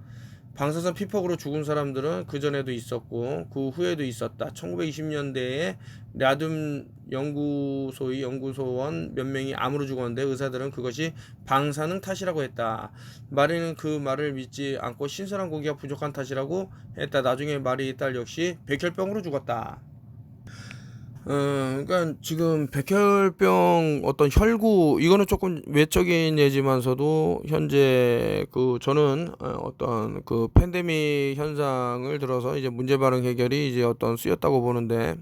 방사선 피폭으로 죽은 사람들은 그 전에도 있었고 그 후에도 있었다. 1920년대에 라듐 연구소의 연구소원 몇 명이 암으로 죽었는데 의사들은 그것이 방사능 탓이라고 했다. 마리는 그 말을 믿지 않고 신선한 고기가 부족한 탓이라고 했다. 나중에 마리 딸 역시 백혈병으로 죽었다. 그러니까 지금 백혈병 어떤 혈구 이거는 조금 외적인 예지만서도 현재 저는 어떤 그 팬데믹 현상을 들어서 이제 문제 반응 해결이 이제 어떤 쓰였다고 보는데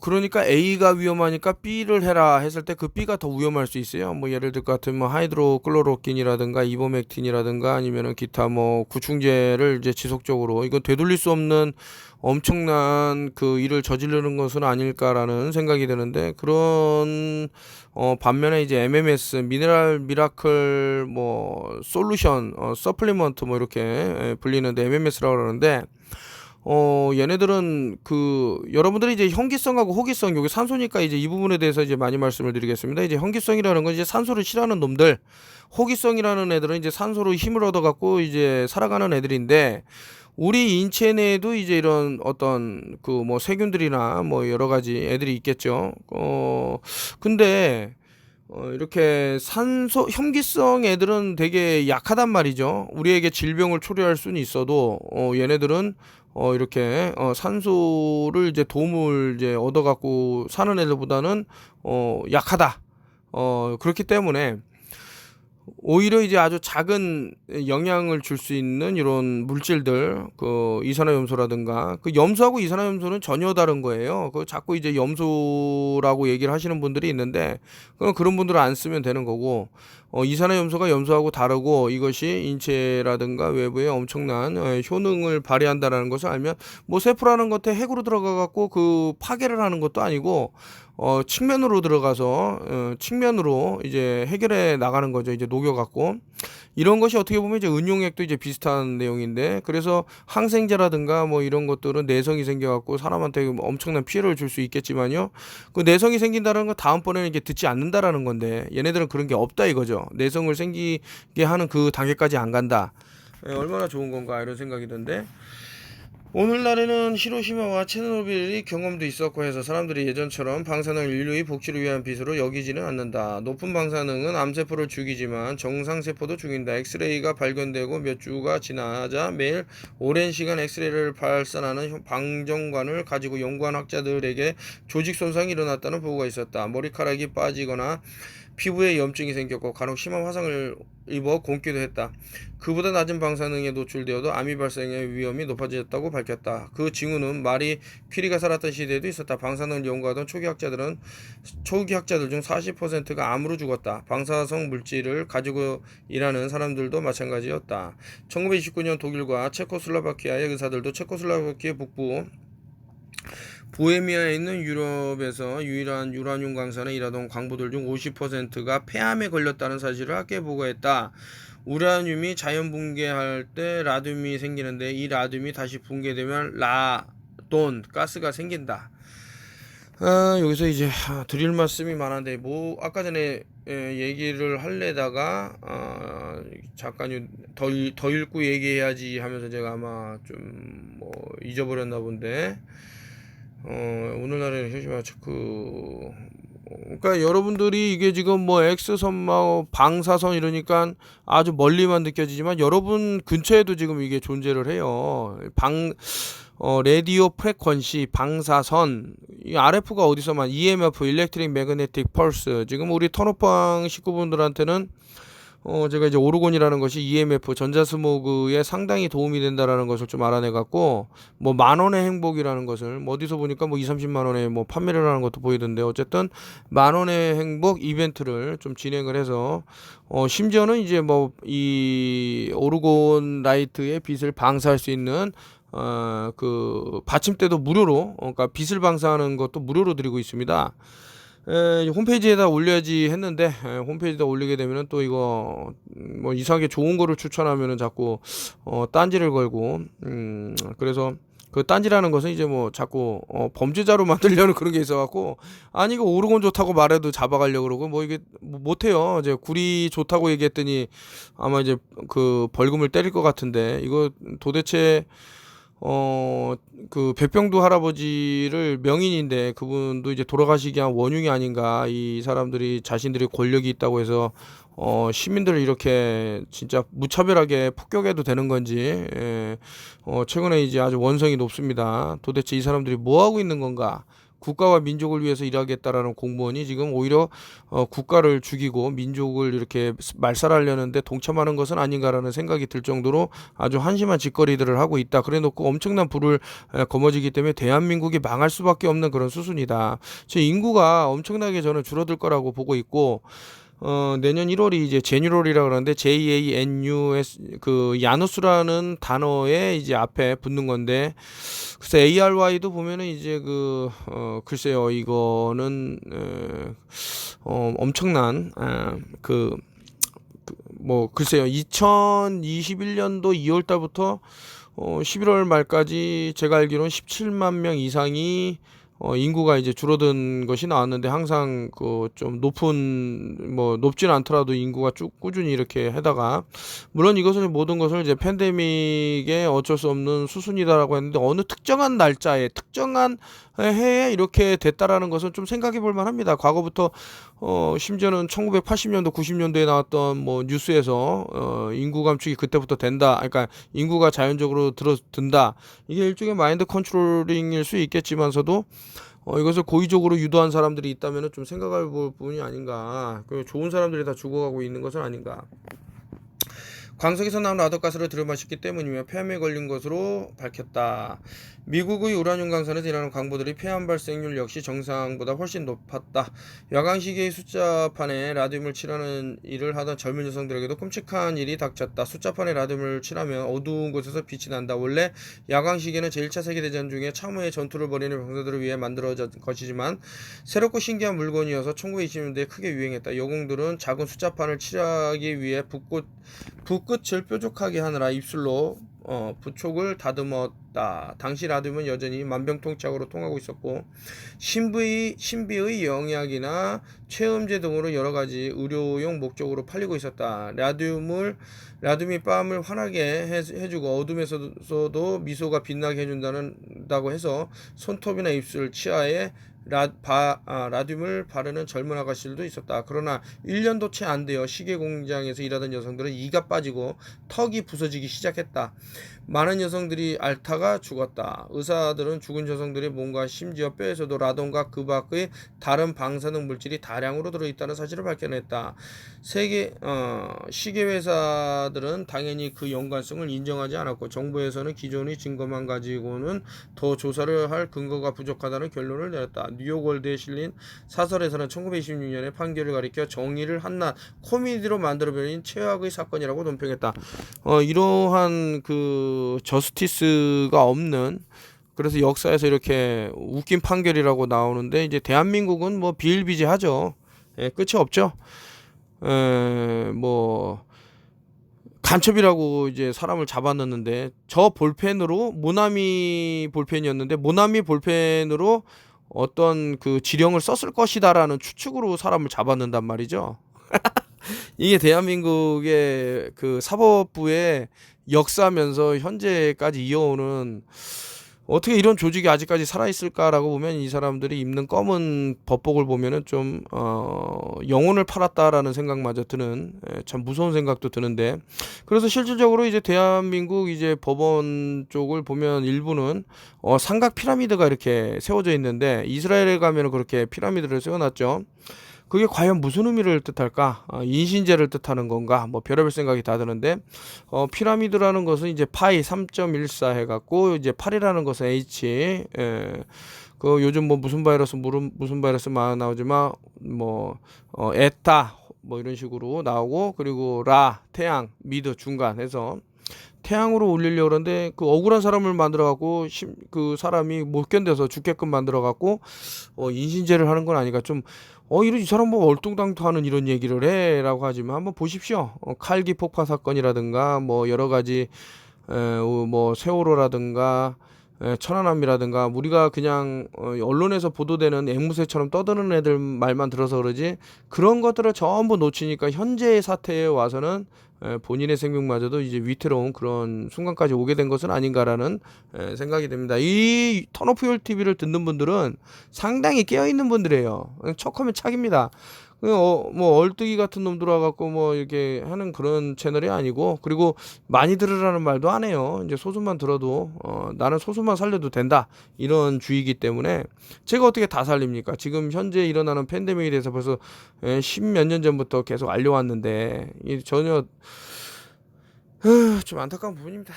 그러니까 A가 위험하니까 B를 해라 했을 때 그 B가 더 위험할 수 있어요. 뭐 예를 들 것 같으면 하이드로클로로킨이라든가 이버맥틴이라든가 아니면은 기타 구충제를 이제 지속적으로 이건 되돌릴 수 없는 엄청난 그 일을 저지르는 것은 아닐까라는 생각이 드는데 그런 반면에 이제 MMS 미네랄 미라클 솔루션 서플리먼트 이렇게 불리는데 MMS라고 그러는데 얘네들은 여러분들이 이제 현기성하고 호기성, 여기 산소니까 이제 이 부분에 대해서 이제 많이 말씀을 드리겠습니다. 이제 현기성이라는 건 이제 산소를 싫어하는 놈들, 호기성이라는 애들은 이제 산소로 힘을 얻어갖고 이제 살아가는 애들인데, 우리 인체 내에도 이제 이런 어떤 세균들이나 여러 가지 애들이 있겠죠. 근데, 이렇게 현기성 애들은 되게 약하단 말이죠. 우리에게 질병을 초래할 수는 있어도, 얘네들은 이렇게 산소를 이제 도움을 이제 얻어갖고 사는 애들보다는 약하다. 그렇기 때문에 오히려 이제 아주 작은 영향을 줄 수 있는 이런 물질들, 그 이산화염소라든가, 그 염소하고 이산화염소는 전혀 다른 거예요. 그 자꾸 이제 염소라고 얘기를 하시는 분들이 있는데, 그런 분들은 안 쓰면 되는 거고, 이산화염소가 염소하고 다르고 이것이 인체라든가 외부에 엄청난 효능을 발휘한다라는 것을 알면, 뭐 세포라는 것에 핵으로 들어가 갖고 그 파괴를 하는 것도 아니고, 측면으로 들어가서 측면으로 이제 해결해 나가는 거죠. 이제 녹여 갖고 이런 것이 어떻게 보면 이제 은용액도 이제 비슷한 내용인데, 그래서 항생제라든가 뭐 이런 것들은 내성이 생겨 갖고 사람한테 엄청난 피해를 줄 수 있겠지만요. 그 내성이 생긴다는 건 다음번에는 이게 듣지 않는다라는 건데, 얘네들은 그런 게 없다 이거죠. 내성을 생기게 하는 그 단계까지 안 간다. 얼마나 좋은 건가 이런 생각이 드는데, 오늘날에는 히로시마와 체르노빌이 경험도 있었고 해서 사람들이 예전처럼 방사능을 인류의 복지를 위한 빛으로 여기지는 않는다. 높은 방사능은 암세포를 죽이지만 정상세포도 죽인다. 엑스레이가 발견되고 몇 주가 지나자 매일 오랜 시간 엑스레이를 발산하는 방정관을 가지고 연구한 학자들에게 조직 손상이 일어났다는 보고가 있었다. 머리카락이 빠지거나 피부에 염증이 생겼고 간혹 심한 화상을 입어 곪기도 했다. 그보다 낮은 방사능에 노출되어도 암이 발생의 위험이 높아졌다고 밝혔다. 그 징후는 마리 퀴리가 살았던 시대에도 있었다. 방사능을 연구하던 초기 학자들 중 40%가 암으로 죽었다. 방사성 물질을 가지고 일하는 사람들도 마찬가지였다. 1929년 독일과 체코슬로바키아의 의사들도 체코슬로바키아 북부 보헤미아에 있는 유럽에서 유일한 유라늄 광산에 일하던 광부들 중 50%가 폐암에 걸렸다는 사실을 학계에 보고했다. 우라늄이 자연 붕괴할 때 라듐이 생기는데, 이 라듐이 다시 붕괴되면 라돈 가스가 생긴다. 여기서 이제 드릴 말씀이 많은데, 뭐 아까 전에 얘기를 할래다가 잠깐 더 읽고 얘기해야지 하면서 제가 아마 좀 뭐 잊어버렸나 본데, 오늘날에는 히로시마 체크, 그러니까 여러분들이 이게 지금 뭐 X선마 방사선 이러니까 아주 멀리만 느껴지지만 여러분 근처에도 지금 이게 존재를 해요. 레디오 프레퀀시 방사선, 이 RF가 어디서만 EMF 일렉트릭 매그네틱 펄스, 지금 우리 턴오빵 식구분들한테는 제가 이제 오르곤이라는 것이 EMF 전자스모그에 상당히 도움이 된다라는 것을 좀 알아내 갖고, 뭐 만원의 행복이라는 것을 뭐 어디서 보니까 뭐 2-30만 원에 뭐 판매를 하는 것도 보이던데, 어쨌든 만원의 행복 이벤트를 좀 진행을 해서 심지어는 이제 뭐 이 오르곤 라이트의 빛을 방사할 수 있는 그 받침대도 무료로, 그러니까 빛을 방사하는 것도 무료로 드리고 있습니다. 홈페이지에다 올려야지 했는데, 홈페이지에다 올리게 되면은 또 이거 뭐 이상하게 좋은 거를 추천하면은 자꾸 딴지를 걸고, 그래서 그 딴지라는 것은 이제 뭐 자꾸 범죄자로 만들려는 그런 게 있어갖고, 아니 이거 오르곤 좋다고 말해도 잡아가려고 그러고, 뭐 이게 못해요. 이제 구리 좋다고 얘기했더니 아마 이제 그 벌금을 때릴 것 같은데, 이거 도대체 그 백병두 할아버지를, 명인인데 그분도 이제 돌아가시기 한 원흉이 아닌가. 이 사람들이 자신들이 권력이 있다고 해서 시민들을 이렇게 진짜 무차별하게 폭격해도 되는 건지, 최근에 이제 아주 원성이 높습니다. 도대체 이 사람들이 뭐 하고 있는 건가? 국가와 민족을 위해서 일하겠다라는 공무원이 지금 오히려 국가를 죽이고 민족을 이렇게 말살하려는데 동참하는 것은 아닌가라는 생각이 들 정도로 아주 한심한 짓거리들을 하고 있다. 그래놓고 엄청난 부를 거머쥐기 때문에 대한민국이 망할 수밖에 없는 그런 수순이다. 제 인구가 엄청나게 저는 줄어들 거라고 보고 있고, 내년 1월이 이제 제뉴럴이라 그러는데, JANUS, 그 야누스라는 단어에 이제 앞에 붙는 건데, 글쎄 ARY도 보면은 이제 글쎄요, 이거는 엄청난 뭐 글쎄요, 2021년도 2월 달부터 11월 말까지 제가 알기로는 17만 명 이상이 인구가 이제 줄어든 것이 나왔는데, 항상 그 좀 높지는 않더라도 인구가 쭉 꾸준히 이렇게 하다가, 물론 이것을 모든 것을 이제 팬데믹에 어쩔 수 없는 수순이다라고 했는데, 어느 특정한 날짜에 특정한 해에 이렇게 됐다라는 것은 좀 생각해 볼 만합니다. 과거부터 심지어는 1980년도 90년도에 나왔던 뭐 뉴스에서 인구 감축이 그때부터 된다, 그러니까 인구가 자연적으로 든다, 이게 일종의 마인드 컨트롤링일 수 있겠지만서도 이것을 고의적으로 유도한 사람들이 있다면 좀 생각할 부분이 아닌가. 그 좋은 사람들이 다 죽어가고 있는 것은 아닌가. 광석에서 나온 라더가스를 들여마셨기 때문이며 폐암에 걸린 것으로 밝혔다. 미국의 우라늄 강산에서 일하는 광부들이 폐암 발생률 역시 정상보다 훨씬 높았다. 야광시계의 숫자판에 라듐을 칠하는 일을 하던 젊은 여성들에게도 끔찍한 일이 닥쳤다. 숫자판에 라듐을 칠하면 어두운 곳에서 빛이 난다. 원래 야광시계는 제1차 세계대전 중에 참호의 전투를 벌이는 병사들을 위해 만들어진 것이지만 새롭고 신기한 물건이어서 1920년대에 크게 유행했다. 여공들은 작은 숫자판을 칠하기 위해 붓끝을 뾰족하게 하느라 입술로 부촉을 다듬었다. 당시 라듐은 여전히 만병통치약으로 통하고 있었고 신비의 영약이나 체음제 등으로 여러가지 의료용 목적으로 팔리고 있었다. 라듐이 뺨을 환하게 해주고 어둠에서도 미소가 빛나게 해준다고 해서 손톱이나 입술, 치아에 라듐을 바르는 젊은 아가씨들도 있었다. 그러나 1년도 채 안 되어 시계 공장에서 일하던 여성들은 이가 빠지고 턱이 부서지기 시작했다. 많은 여성들이 앓다가 죽었다. 의사들은 죽은 여성들의 몸과 심지어 뼈에서도 라돈과 그 밖의 다른 방사능 물질이 다량으로 들어있다는 사실을 발견했다. 시계 회사들은 당연히 그 연관성을 인정하지 않았고 정부에서는 기존의 증거만 가지고는 더 조사를 할 근거가 부족하다는 결론을 내렸다. 뉴욕월드에 실린 사설에서는 1926년에 판결을 가리켜 정의를 한낱 코미디로 만들어버린 최악의 사건이라고 논평했다. 이러한 저스티스가 없는, 그래서 역사에서 이렇게 웃긴 판결이라고 나오는데 이제 대한민국은 뭐 비일비재하죠. 끝이 없죠. 간첩이라고 이제 사람을 잡아넣는데 저 볼펜으로 모나미 볼펜이었는데 모나미 볼펜으로 어떤 그 지령을 썼을 것이다라는 추측으로 사람을 잡아넣는단 말이죠. 이게 대한민국의 그 사법부의 역사면서 현재까지 이어오는, 어떻게 이런 조직이 아직까지 살아있을까라고 보면 이 사람들이 입는 검은 법복을 보면은 좀 영혼을 팔았다라는 생각마저 드는, 참 무서운 생각도 드는데, 그래서 실질적으로 이제 대한민국 이제 법원 쪽을 보면 일부는 삼각 피라미드가 이렇게 세워져 있는데 이스라엘에 가면은 그렇게 피라미드를 세워놨죠. 그게 과연 무슨 의미를 뜻할까? 인신제를 뜻하는 건가? 뭐 별의별 생각이 다 드는데, 피라미드라는 것은 이제 파이 3.14 해갖고 이제 8이라는 것은 H, 그 요즘 뭐 무슨 바이러스 많이 나오지만 에타 뭐 이런 식으로 나오고, 그리고 라 태양, 미드 중간 해서 태양으로 올리려고 그러는데 그 억울한 사람을 만들어갖고 그 사람이 못 견뎌서 죽게끔 만들어갖고 인신제를 하는 건 아니까 좀 이 사람 뭐 얼뚱당통하는 이런 얘기를 해라고 하지만 한번 보십시오. 칼기 폭파 사건이라든가 뭐 여러 가지 뭐 세월호라든가 천안함이라든가 우리가 그냥 언론에서 보도되는 앵무새처럼 떠드는 애들 말만 들어서 그러지 그런 것들을 전부 놓치니까 현재의 사태에 와서는 본인의 생명마저도 이제 위태로운 그런 순간까지 오게 된 것은 아닌가라는 생각이 듭니다. 이 턴오프열 TV를 듣는 분들은 상당히 깨어있는 분들이에요. 척하면 착입니다. 뭐 얼뜨기 같은 놈 들어와갖고 뭐 이렇게 하는 그런 채널이 아니고, 그리고 많이 들으라는 말도 안 해요. 이제 소수만 들어도 나는 소수만 살려도 된다 이런 주의이기 때문에 제가 어떻게 다 살립니까? 지금 현재 일어나는 팬데믹에 대해서 벌써 10몇 년 전부터 계속 알려왔는데 전혀 좀 안타까운 부분입니다.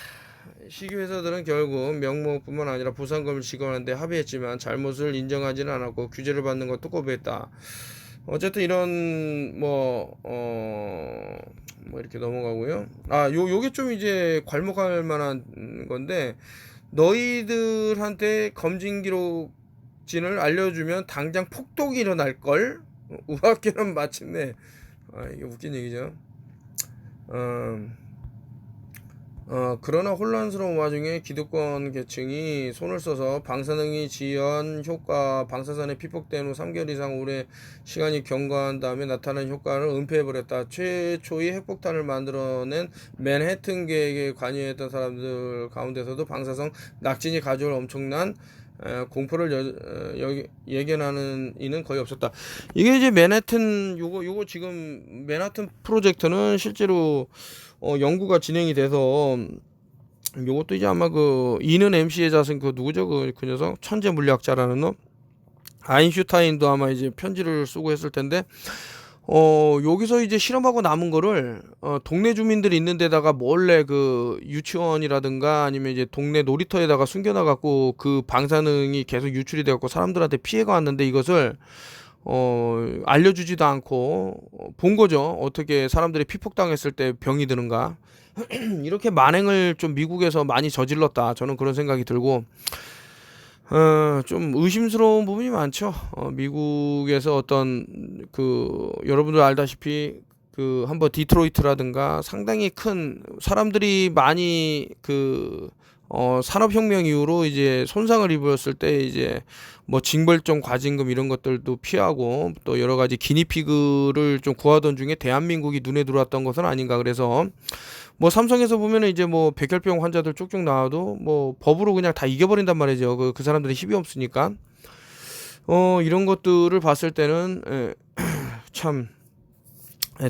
시기회사들은 결국 명목뿐만 아니라 보상금을 지급하는데 합의했지만 잘못을 인정하지는 않았고 규제를 받는 것도 거부했다. 어쨌든 이런 이렇게 넘어가고요. 요게 좀 이제 괄목할 만한 건데, 너희들한테 검진 기록진을 알려주면 당장 폭독이 일어날 걸. 우학계는 마침내 이게 웃긴 얘기죠. 그러나 혼란스러운 와중에 기득권 계층이 손을 써서 방사능이 지연 효과, 방사선에 피폭된 후 3개월 이상 오래 시간이 경과한 다음에 나타난 효과를 은폐해버렸다. 최초의 핵폭탄을 만들어낸 맨해튼 계획에 관여했던 사람들 가운데서도 방사성 낙진이 가져올 엄청난 공포를 예견하는 이는 거의 없었다. 이게 이제 맨해튼 요거 지금 맨하튼 프로젝트는 실제로 연구가 진행이 돼서 요것도 이제 아마 그 이는 MC의 자손 그 누구죠? 그 녀석 천재 물리학자라는 놈. 아인슈타인도 아마 이제 편지를 쓰고 했을 텐데 여기서 이제 실험하고 남은 거를 동네 주민들이 있는 데다가 몰래 그 유치원이라든가 아니면 이제 동네 놀이터에다가 숨겨놔 갖고 그 방사능이 계속 유출이 돼 갖고 사람들한테 피해가 왔는데 이것을 알려주지도 않고 본 거죠. 어떻게 사람들이 피폭당했을 때 병이 드는가. 이렇게 만행을 좀 미국에서 많이 저질렀다. 저는 그런 생각이 들고 좀 의심스러운 부분이 많죠. 미국에서 어떤 여러분들 알다시피 한번 디트로이트라든가 상당히 큰 사람들이 많이 산업혁명 이후로 이제 손상을 입었을 때 이제 뭐 징벌적 과징금 이런 것들도 피하고 또 여러 가지 기니피그를 좀 구하던 중에 대한민국이 눈에 들어왔던 것은 아닌가. 그래서 뭐 삼성에서 보면은 이제 뭐 백혈병 환자들 쭉쭉 나와도 뭐 법으로 그냥 다 이겨버린단 말이죠. 그 사람들이 힘이 없으니까. 이런 것들을 봤을 때는 참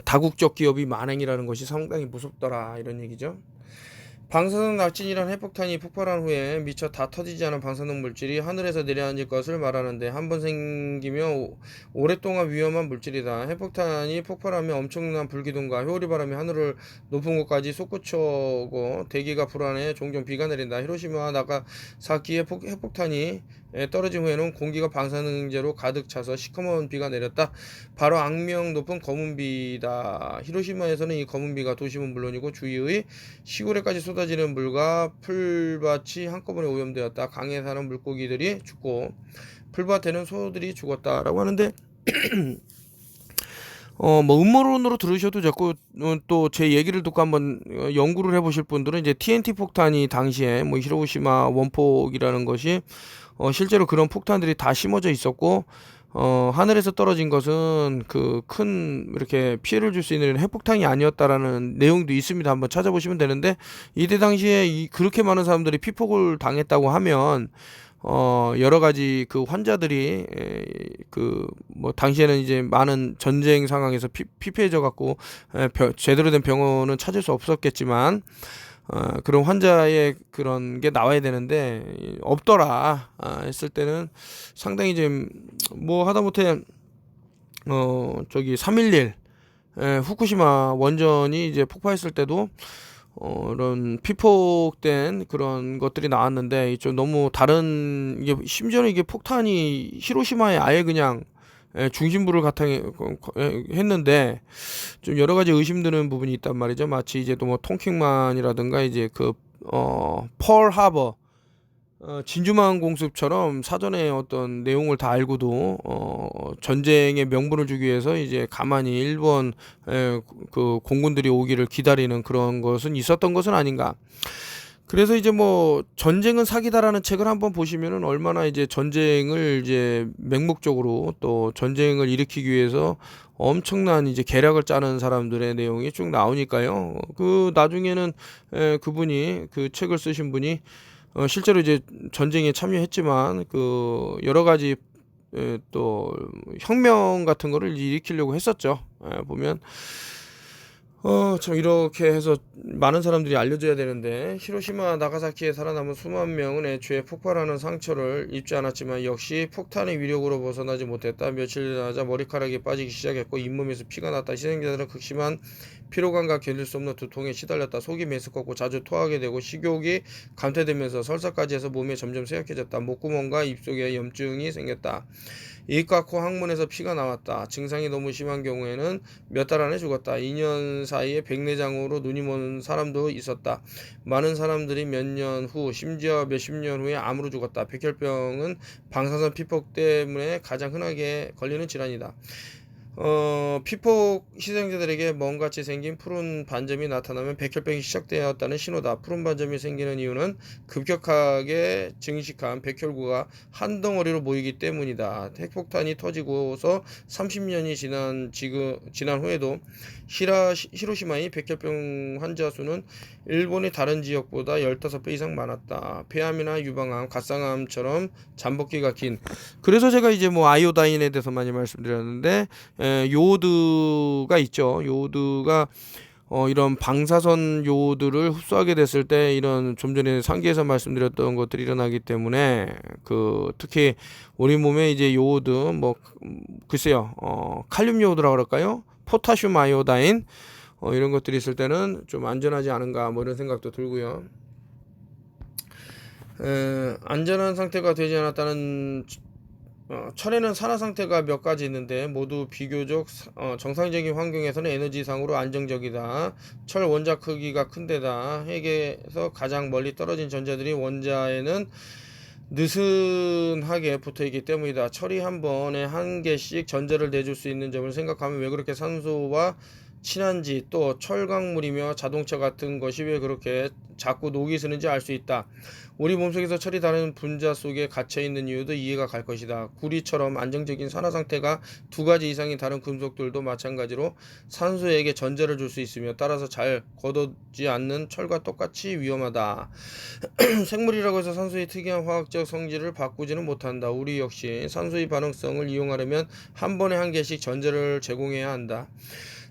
다국적 기업이 만행이라는 것이 상당히 무섭더라 이런 얘기죠. 방사능 낙진이란 핵폭탄이 폭발한 후에 미처 다 터지지 않은 방사능 물질이 하늘에서 내려앉을 것을 말하는데 한 번 생기면 오랫동안 위험한 물질이다. 핵폭탄이 폭발하면 엄청난 불기둥과 회오리바람이 하늘을 높은 곳까지 솟구쳐오고 대기가 불안해 종종 비가 내린다. 히로시마와 나가사키의 핵폭탄이 떨어진 후에는 공기가 방사능제로 가득 차서 시커먼 비가 내렸다. 바로 악명 높은 검은비다. 히로시마에서는 이 검은비가 도심은 물론이고 주위의 시골에까지 쏟아지는 물과 풀밭이 한꺼번에 오염되었다. 강에 사는 물고기들이 죽고 풀밭에는 소들이 죽었다라고 하는데 뭐 음모론으로 들으셔도 좋고 또 제 얘기를 듣고 한번 연구를 해보실 분들은 이제 TNT 폭탄이 당시에 뭐 히로시마 원폭이라는 것이 실제로 그런 폭탄들이 다 심어져 있었고 하늘에서 떨어진 것은 큰 이렇게 피해를 줄 수 있는 핵폭탄이 아니었다라는 내용도 있습니다. 한번 찾아보시면 되는데 이때 당시에 그렇게 많은 사람들이 피폭을 당했다고 하면 여러 가지 환자들이 뭐 당시에는 이제 많은 전쟁 상황에서 피폐해져 갖고 제대로 된 병원은 찾을 수 없었겠지만 그런 환자의 그런 게 나와야 되는데 없더라 했을 때는 상당히 이제 뭐 하다못해 3.11 후쿠시마 원전이 이제 폭파했을 때도 이런 피폭된 그런 것들이 나왔는데 좀 너무 다른 이게 심지어는 이게 폭탄이 히로시마에 아예 그냥 중심부를 했는데 좀 여러 가지 의심드는 부분이 있단 말이죠. 마치 이제 또 뭐 통킹만이라든가 이제 펄 하버 진주만 공습처럼 사전에 어떤 내용을 다 알고도 전쟁의 명분을 주기 위해서 이제 가만히 일본 공군들이 오기를 기다리는 그런 것은 있었던 것은 아닌가. 그래서 이제 뭐 전쟁은 사기다라는 책을 한번 보시면은 얼마나 이제 전쟁을 이제 맹목적으로 또 전쟁을 일으키기 위해서 엄청난 이제 계략을 짜는 사람들의 내용이 쭉 나오니까요. 나중에는 그분이 그 책을 쓰신 분이 실제로 이제 전쟁에 참여했지만 여러 가지 또 혁명 같은 거를 일으키려고 했었죠. 보면 참 이렇게 해서 많은 사람들이 알려줘야 되는데 히로시마 나가사키에 살아남은 수만 명은 애초에 폭발하는 상처를 입지 않았지만 역시 폭탄의 위력으로 벗어나지 못했다. 며칠 지나자 머리카락이 빠지기 시작했고 잇몸에서 피가 났다. 희생자들은 극심한 피로감과 견딜 수 없는 두통에 시달렸다. 속이 메스껍고 자주 토하게 되고 식욕이 감퇴되면서 설사까지 해서 몸이 점점 쇠약해졌다. 목구멍과 입속에 염증이 생겼다. 입과 코 항문에서 피가 나왔다. 증상이 너무 심한 경우에는 몇 달 안에 죽었다. 2년 사이에 백내장으로 눈이 먼 사람도 있었다. 많은 사람들이 몇 년 후 심지어 몇십 년 후에 암으로 죽었다. 백혈병은 방사선 피폭 때문에 가장 흔하게 걸리는 질환이다. 피폭 희생자들에게 멍같이 생긴 푸른 반점이 나타나면 백혈병이 시작되었다는 신호다. 푸른 반점이 생기는 이유는 급격하게 증식한 백혈구가 한 덩어리로 모이기 때문이다. 핵폭탄이 터지고서 30년이 지난 후에도 히로시마의 백혈병 환자 수는 일본의 다른 지역보다 15배 이상 많았다. 폐암이나 유방암, 가상암처럼 잠복기가 긴. 그래서 제가 이제 뭐 아이오다인에 대해서 많이 말씀드렸는데 요오드가 있죠. 요오드가 이런 방사선 요오드를 흡수하게 됐을 때 이런 좀 전에 상기에서 말씀드렸던 것들이 일어나기 때문에 특히 우리 몸에 이제 요오드 글쎄요 칼륨 요오드라고 그럴까요? 포타슘 아이오다인 이런 것들이 있을 때는 좀 안전하지 않은가 이런 생각도 들고요. 안전한 상태가 되지 않았다는 철에는 산화 상태가 몇 가지 있는데 모두 비교적 정상적인 환경에서는 에너지상으로 안정적이다. 철 원자 크기가 큰 데다 핵에서 가장 멀리 떨어진 전자들이 원자에는 느슨하게 붙어있기 때문이다. 철이 한 번에 한 개씩 전자를 내줄 수 있는 점을 생각하면 왜 그렇게 산소와 친한지, 또 철강물이며 자동차 같은 것이 왜 그렇게 자꾸 녹이 쓰는지 알 수 있다. 우리 몸속에서 철이 다른 분자 속에 갇혀있는 이유도 이해가 갈 것이다. 구리처럼 안정적인 산화 상태가 두 가지 이상인 다른 금속들도 마찬가지로 산소에게 전자를 줄 수 있으며 따라서 잘 걷어지 않는 철과 똑같이 위험하다. 생물이라고 해서 산소의 특이한 화학적 성질을 바꾸지는 못한다. 우리 역시 산소의 반응성을 이용하려면 한 번에 한 개씩 전자를 제공해야 한다.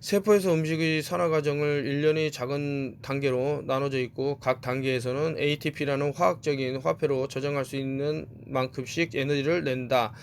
세포에서 음식의 산화 과정을 일련의 작은 단계로 나눠져 있고 각 단계에서는 ATP라는 화학적인 화폐로 저장할 수 있는 만큼씩 에너지를 낸다.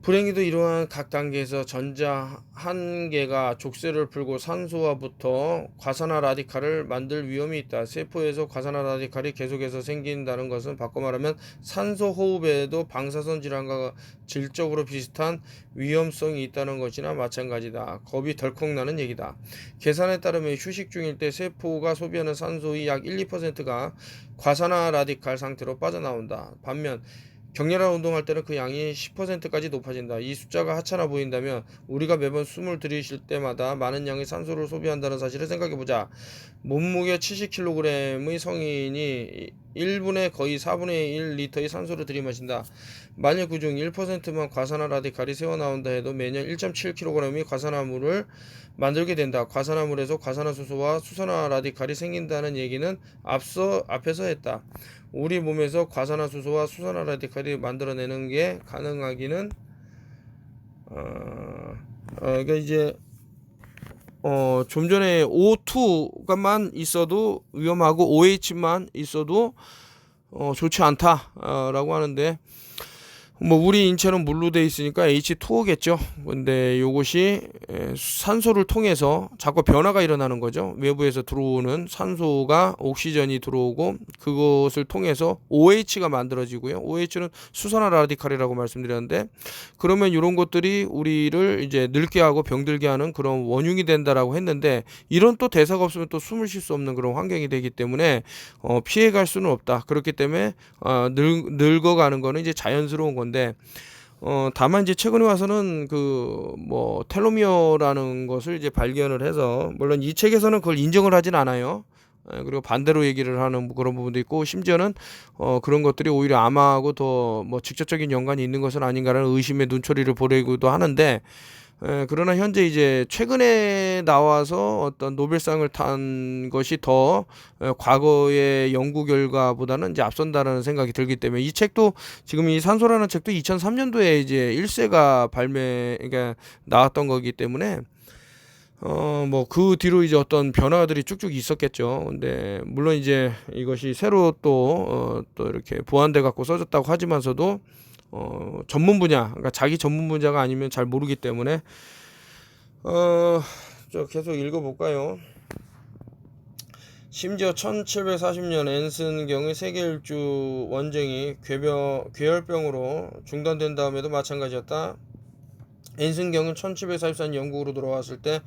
불행히도 이러한 각 단계에서 전자 한 개가 족쇄를 풀고 산소와부터 과산화 라디칼을 만들 위험이 있다. 세포에서 과산화 라디칼이 계속해서 생긴다는 것은 바꿔 말하면 산소 호흡에도 방사선 질환과 질적으로 비슷한 위험성이 있다는 것이나 마찬가지다. 겁이 덜컥 나는 얘기다. 계산에 따르면 휴식 중일 때 세포가 소비하는 산소의 약 1, 2%가 과산화 라디칼 상태로 빠져나온다. 반면 격렬한 운동할 때는 그 양이 10%까지 높아진다. 이 숫자가 하찮아 보인다면 우리가 매번 숨을 들이쉴 때마다 많은 양의 산소를 소비한다는 사실을 생각해보자. 몸무게 70kg의 성인이 1분에 거의 4분의 1리터의 산소를 들이마신다. 만일 그중 1%만 과산화 라디칼이 새어나온다 해도 매년 1.7kg의 과산화물을 만들게 된다. 과산화물에서 과산화수소와 수산화 라디칼이 생긴다는 얘기는 앞에서 했다. 우리 몸에서 과산화수소와 수산화 라디칼이 만들어내는 게 가능하기는 그러니까 이제 좀 전에 O2가만 있어도 위험하고 OH만 있어도 좋지 않다라고 하는데 우리 인체는 물로 돼 있으니까 H2O겠죠. 근데 요것이 산소를 통해서 자꾸 변화가 일어나는 거죠. 외부에서 들어오는 산소가 옥시전이 들어오고 그것을 통해서 OH가 만들어지고요. OH는 수산화 라디칼이라고 말씀드렸는데 그러면 이런 것들이 우리를 이제 늙게 하고 병들게 하는 그런 원흉이 된다라고 했는데 이런 또 대사가 없으면 또 숨을 쉴 수 없는 그런 환경이 되기 때문에 피해갈 수는 없다. 그렇기 때문에 늙어가는 거는 이제 자연스러운 건데 다만 이제 최근에 와서는 텔로미어라는 것을 이제 발견을 해서 물론 이 책에서는 그걸 인정을 하진 않아요. 그리고 반대로 얘기를 하는 그런 부분도 있고 심지어는 그런 것들이 오히려 암하고 더 직접적인 연관이 있는 것은 아닌가라는 의심의 눈초리를 보내기도 하는데 그러나 현재 이제 최근에 나와서 어떤 노벨상을 탄 것이 더 과거의 연구 결과보다는 이제 앞선다라는 생각이 들기 때문에 이 책도 지금 이 산소라는 책도 2003년도에 이제 1세가 그러니까 나왔던 거기 때문에 그 뒤로 이제 어떤 변화들이 쭉쭉 있었겠죠. 근데 물론 이제 이것이 새로 또 이렇게 보완돼 갖고 써졌다고 하지만서도 전문 분야, 그러니까 자기 전문 분야가 아니면 잘 모르기 때문에 저 계속 읽어볼까요? 심지어 1740년 앤슨경의 세계일주 원쟁이 괴혈병으로 중단된 다음에도 마찬가지였다. 앤슨경은 1744년 영국으로 돌아왔을 때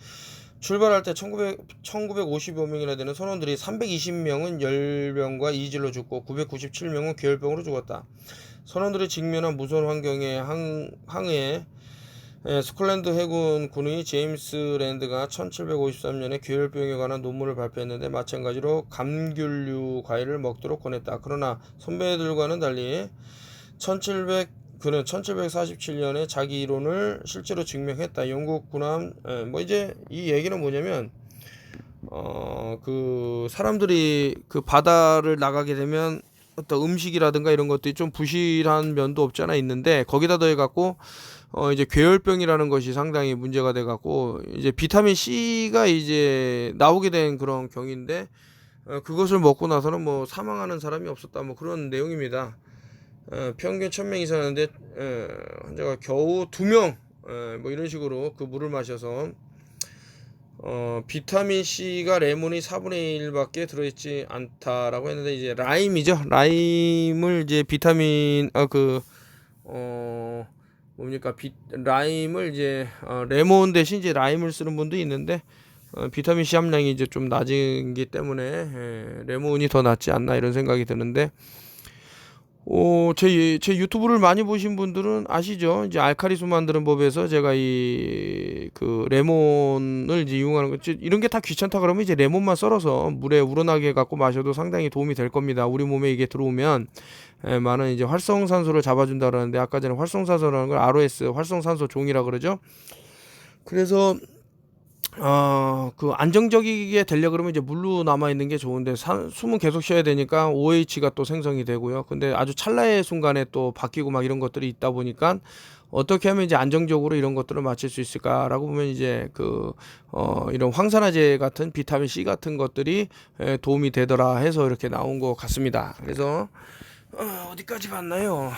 출발할 때 1950여명이나 되는 선원들이 320명은 열병과 이질로 죽고 997명은 괴혈병으로 죽었다. 선원들이 직면한 무서운 환경에 항해 스콜랜드 해군 군의 제임스 랜드가 1753년에 괴혈병에 관한 논문을 발표했는데 마찬가지로 감귤류 과일을 먹도록 권했다. 그러나 선배들과는 달리 그는 1747년에 자기 이론을 실제로 증명했다. 영국 군함 이제 이 얘기는 뭐냐면 사람들이 그 바다를 나가게 되면 어떤 음식이라든가 이런 것들이 좀 부실한 면도 없지 않아 있는데 거기다 더해 갖고 이제 괴혈병이라는 것이 상당히 문제가 돼 갖고 이제 비타민 C가 이제 나오게 된 그런 경인데 그것을 먹고 나서는 뭐 사망하는 사람이 없었다 뭐 그런 내용입니다. 평균 1000명 이상인데 환자가 겨우 2명 뭐 이런 식으로 그 물을 마셔서 비타민 C가 레몬이 4분의 1밖에 들어있지 않다라고 했는데 이제 라임이죠. 라임을 이제 비타민 뭡니까 라임을 이제 레몬 대신 이제 라임을 쓰는 분도 있는데 비타민 C 함량이 이제 좀 낮은기 때문에 레몬이 더 낫지 않나 이런 생각이 드는데 제 유튜브를 많이 보신 분들은 아시죠? 이제 알카리수 만드는 법에서 제가 그 레몬을 이제 이용하는 거, 이런 게 다 귀찮다 그러면 이제 레몬만 썰어서 물에 우러나게 갖고 마셔도 상당히 도움이 될 겁니다. 우리 몸에 이게 들어오면 많은 이제 활성산소를 잡아준다 그러는데 아까 전에 활성산소라는 걸 ROS, 활성산소 종이라 그러죠? 그래서 그 안정적이게 되려 그러면 이제 물로 남아 있는 게 좋은데 숨은 계속 쉬어야 되니까 OH가 또 생성이 되고요. 근데 아주 찰나의 순간에 또 바뀌고 막 이런 것들이 있다 보니까 어떻게 하면 이제 안정적으로 이런 것들을 맞출 수 있을까라고 보면 이제 이런 황산화제 같은 비타민 C 같은 것들이 도움이 되더라 해서 이렇게 나온 것 같습니다. 그래서 어디까지 봤나요?